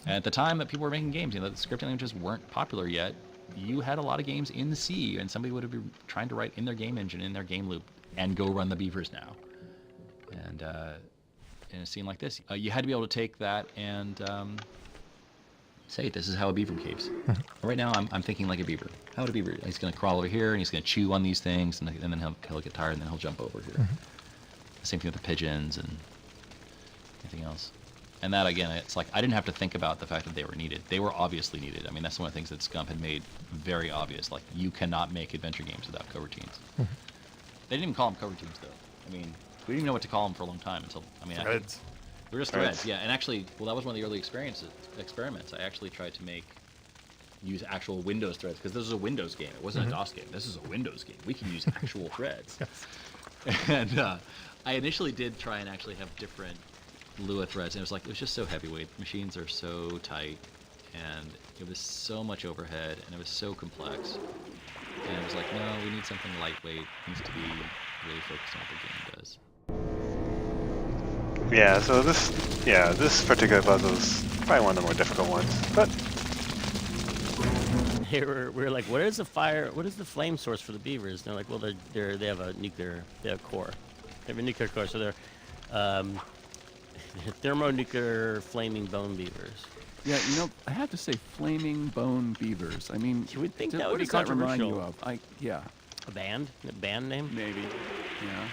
And at the time that people were making games, you know, the scripting languages weren't popular yet. You had a lot of games in the sea, and somebody would have been trying to write in their game engine, in their game loop, and go run the beavers now. And in a scene like this, you had to be able to take that and say, this is how a beaver behaves. Right now, I'm thinking like a beaver. How would a beaver? He's going to crawl over here, and he's going to chew on these things, and then he'll get tired, and then he'll jump over here. Same thing with the pigeons and anything else. And that, again, it's like I didn't have to think about the fact that they were needed. They were obviously needed. I mean, that's one of the things that Scump had made very obvious. Like, you cannot make adventure games without coroutines. They didn't even call them coroutines, though. I mean, we didn't even know what to call them for a long time until, I mean, Threads. They were just threads, yeah. And actually, well, that was one of the early experiments. I actually tried to use actual Windows threads, because this is a Windows game. It wasn't a DOS game. This is a Windows game. We can use actual threads. And I initially did try and actually have different Lua threads, and it was just so heavyweight. Machines are so tight, and it was so much overhead, and it was so complex. And it was like, no, we need something lightweight. It needs to be really focused on what the game does. Yeah, so this particular puzzle is probably one of the more difficult ones, but we were like, what is the flame source for the beavers? And they're like, well, they have a nuclear, core. They have a nuclear core, so they're thermonuclear flaming bone beavers. Yeah, I have to say, flaming bone beavers. I mean, you would think that what would be does that remind you controversial. of? Yeah. A band? A band name? Maybe. Yeah.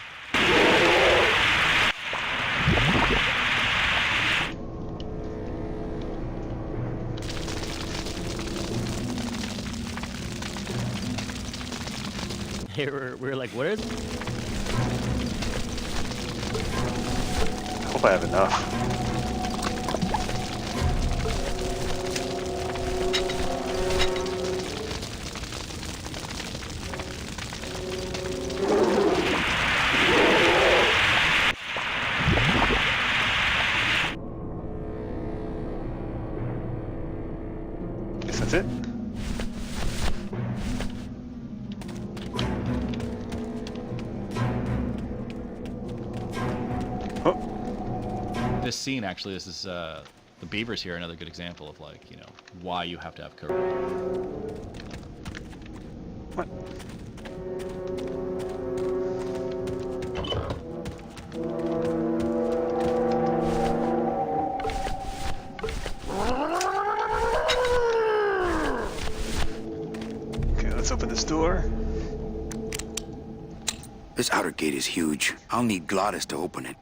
We were like, what is? I hope I have enough. Guess that's it. This scene, actually, this is the beavers here, another good example of, like, why you have to have courage. What? Okay, let's open this door. This outer gate is huge. I'll need Glottis to open it.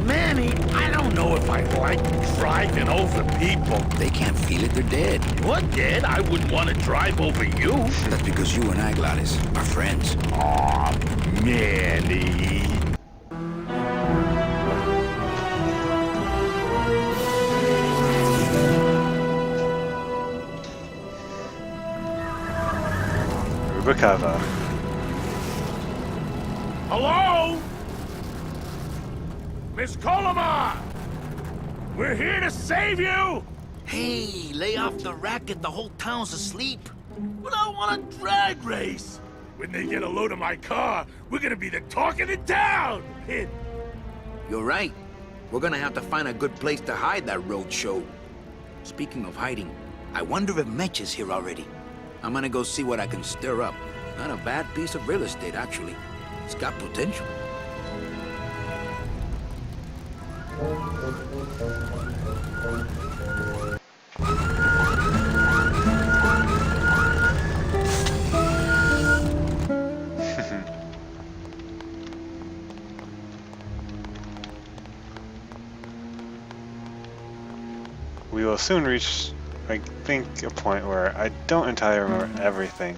Manny, I don't know if I like driving over people. They can't feel it, they're dead. What dead? I wouldn't want to drive over you. That's because you and I, Glottis, are friends. Aw, Manny. Rubicava. Hello? Miss Colomar! We're here to save you! Hey, lay off the racket. The whole town's asleep. But I want a drag race. When they get a load of my car, we're gonna be the talk of the town! You're right. We're gonna have to find a good place to hide that road show. Speaking of hiding, I wonder if Mitch is here already. I'm gonna go see what I can stir up. Not a bad piece of real estate, actually. It's got potential. We will soon reach, I think, a point where I don't entirely remember everything.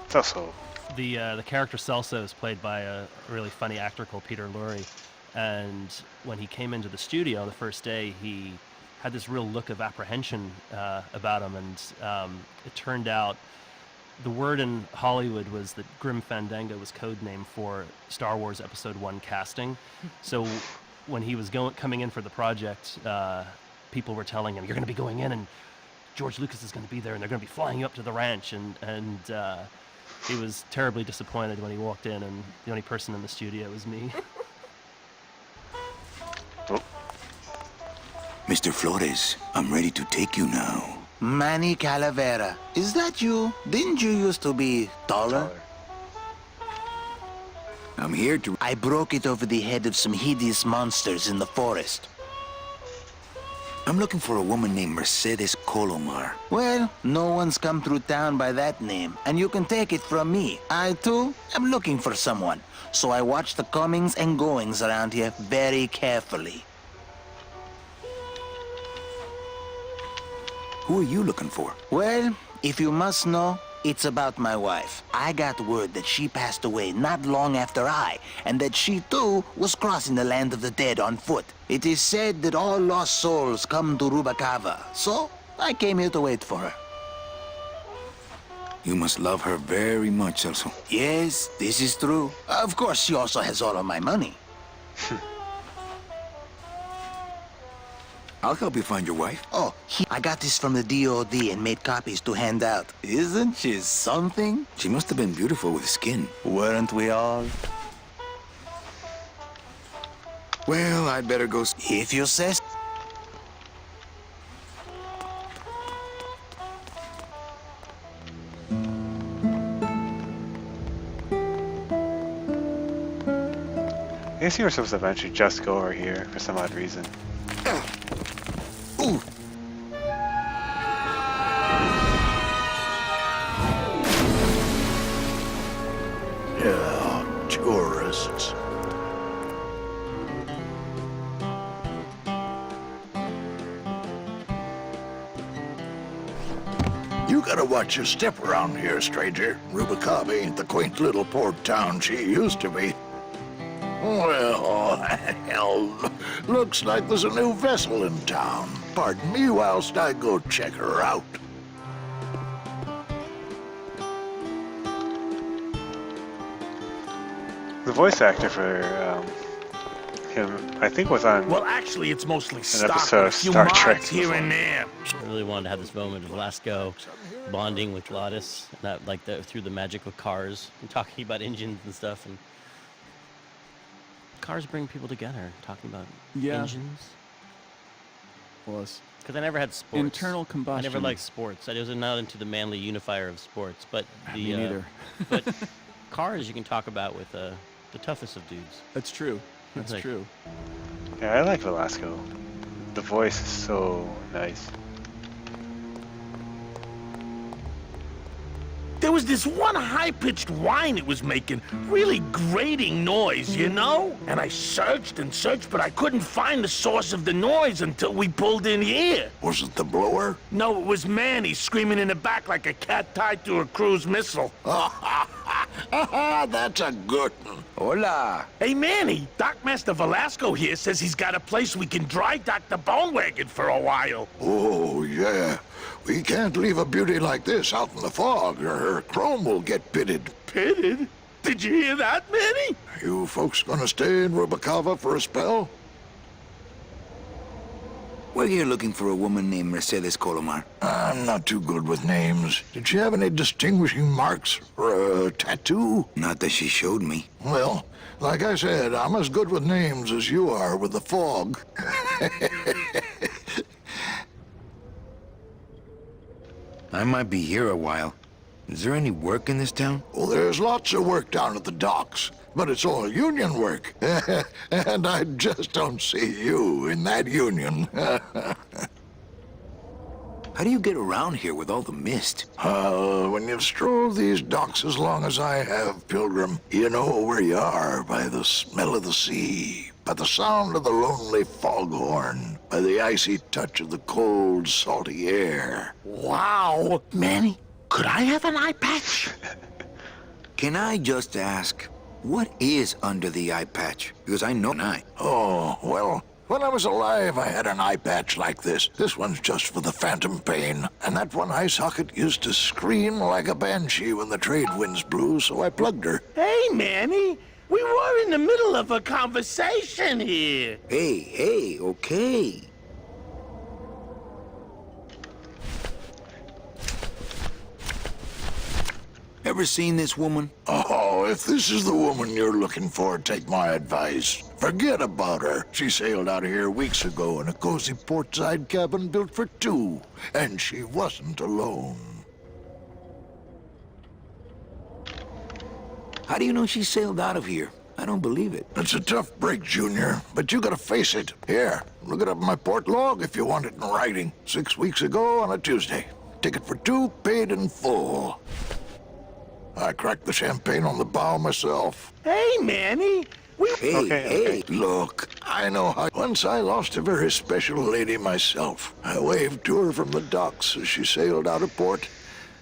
It's also... The character Celso is played by a really funny actor called Peter Lorre, and when he came into the studio the first day, he had this real look of apprehension about him, and it turned out the word in Hollywood was that Grim Fandango was code name for Star Wars Episode 1 casting. So when he was coming in for the project, people were telling him, you're going to be going in and George Lucas is going to be there and they're going to be flying you up to the ranch, and he was terribly disappointed when he walked in, and the only person in the studio was me. Mr. Flores, I'm ready to take you now. Manny Calavera, is that you? Didn't you used to be taller? I'm here to... I broke it over the head of some hideous monsters in the forest. I'm looking for a woman named Mercedes Colomar. Well, no one's come through town by that name, and you can take it from me. I, too, am looking for someone, so I watch the comings and goings around here very carefully. Who are you looking for? Well, if you must know, it's about my wife. I got word that she passed away not long after I, and that she too was crossing the land of the dead on foot. It is said that all lost souls come to Rubacava, so I came here to wait for her. You must love her very much, Celso. Yes, this is true. Of course, she also has all of my money. I'll help you find your wife. Oh, I got this from the DOD and made copies to hand out. Isn't she something? She must have been beautiful with skin. Weren't we all? Well, I'd better go... If you say... I guess you were supposed to eventually just go over here for some odd reason. Ooh. Yeah, tourists. You gotta watch your step around here, stranger. Rubacava ain't the quaint little port town she used to be. Well, hell, looks like there's a new vessel in town. Pardon me whilst I go check her out. The voice actor for him, I think, was on. Well, actually, it's mostly an stock episode with a of few Star mods Trek here before. and there. I really wanted to have this moment of Lasco bonding with Glottis, that like through the magic of cars and talking about engines and stuff. And cars bring people together, talking about engines. Was because I never had sports. internal combustion. I never liked sports. I was not into the manly unifier of sports, but Me neither. but cars you can talk about with the toughest of dudes. That's true. That's Like- true. Yeah, I like Velasco. The voice is so nice. There was this one high-pitched whine it was making, really grating noise, you know? And I searched and searched, but I couldn't find the source of the noise until we pulled in here. Was it the blower? No, it was Manny screaming in the back like a cat tied to a cruise missile. That's a good one. Hola. Hey, Manny, Dockmaster Velasco here says he's got a place we can dry dock the bone wagon for a while. Oh, yeah. We can't leave a beauty like this out in the fog, or her chrome will get pitted. Pitted? Did you hear that, Manny? You folks gonna stay in Rubacava for a spell? We're here looking for a woman named Mercedes Colomar. I'm not too good with names. Did she have any distinguishing marks or a tattoo? Not that she showed me. Well, like I said, I'm as good with names as you are with the fog. I might be here a while. Is there any work in this town? Well, there's lots of work down at the docks, but it's all union work. And I just don't see you in that union. How do you get around here with all the mist? When you've strolled these docks as long as I have, Pilgrim, you know where you are by the smell of the sea, by the sound of the lonely foghorn, by the icy touch of the cold, salty air. Wow. Manny, could I have an eye patch? Can I just ask, what is under the eye patch? Because I know an eye. Oh, well, when I was alive, I had an eye patch like this. This one's just for the phantom pain. And that one eye socket used to scream like a banshee when the trade winds blew, so I plugged her. Hey, Manny, we were in the middle of a conversation here. Hey, okay. Ever seen this woman? Oh, if this is the woman you're looking for, take my advice. Forget about her. She sailed out of here weeks ago in a cozy portside cabin built for two, and she wasn't alone. How do you know she sailed out of here? I don't believe it. It's a tough break, Junior, but you gotta face it. Here, look it up in my port log if you want it in writing. 6 weeks ago on a Tuesday. Ticket for 2, paid in full. I cracked the champagne on the bow myself. Hey, Manny! Hey, look, I know how. Once I lost a very special lady myself. I waved to her from the docks as she sailed out of port,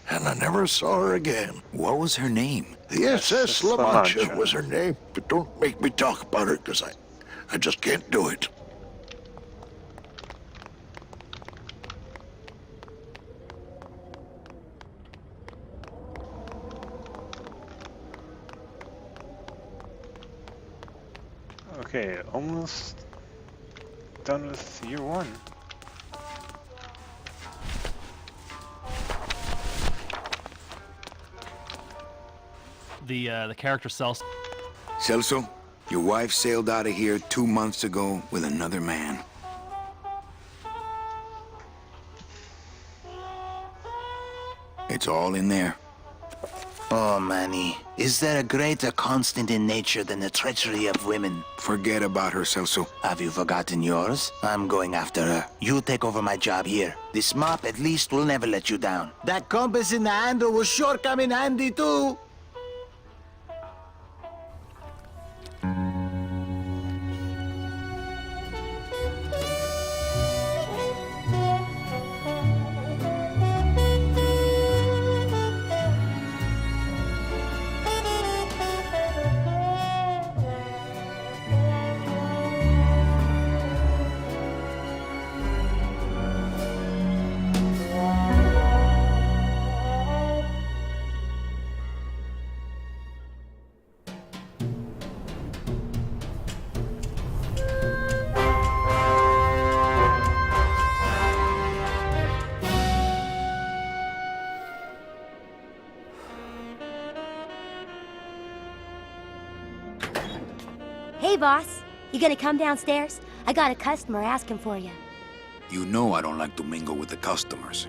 and I never saw her again. What was her name? The SS La Mancha was her name, but don't make me talk about her, because I just can't do it. Okay, almost done with year 1. The character Celso. Celso, your wife sailed out of here 2 months ago with another man. It's all in there. Oh, Manny, is there a greater constant in nature than the treachery of women? Forget about her, Celso. Have you forgotten yours? I'm going after her. You take over my job here. This mop at least will never let you down. That compass in the handle will sure come in handy too. Hey, boss. You gonna come downstairs? I got a customer asking for you. You know I don't like to mingle with the customers.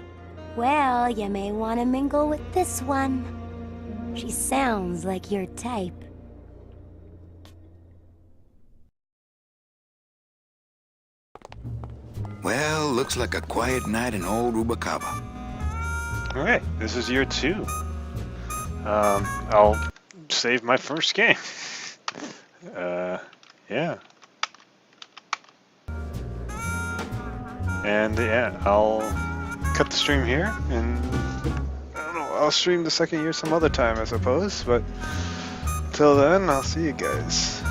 Well, you may want to mingle with this one. She sounds like your type. Well, looks like a quiet night in old Rubacaba. Alright, this is year 2. I'll save my first game. Yeah. And yeah, I'll cut the stream here, and I don't know, I'll stream the second year some other time, I suppose, but till then, I'll see you guys.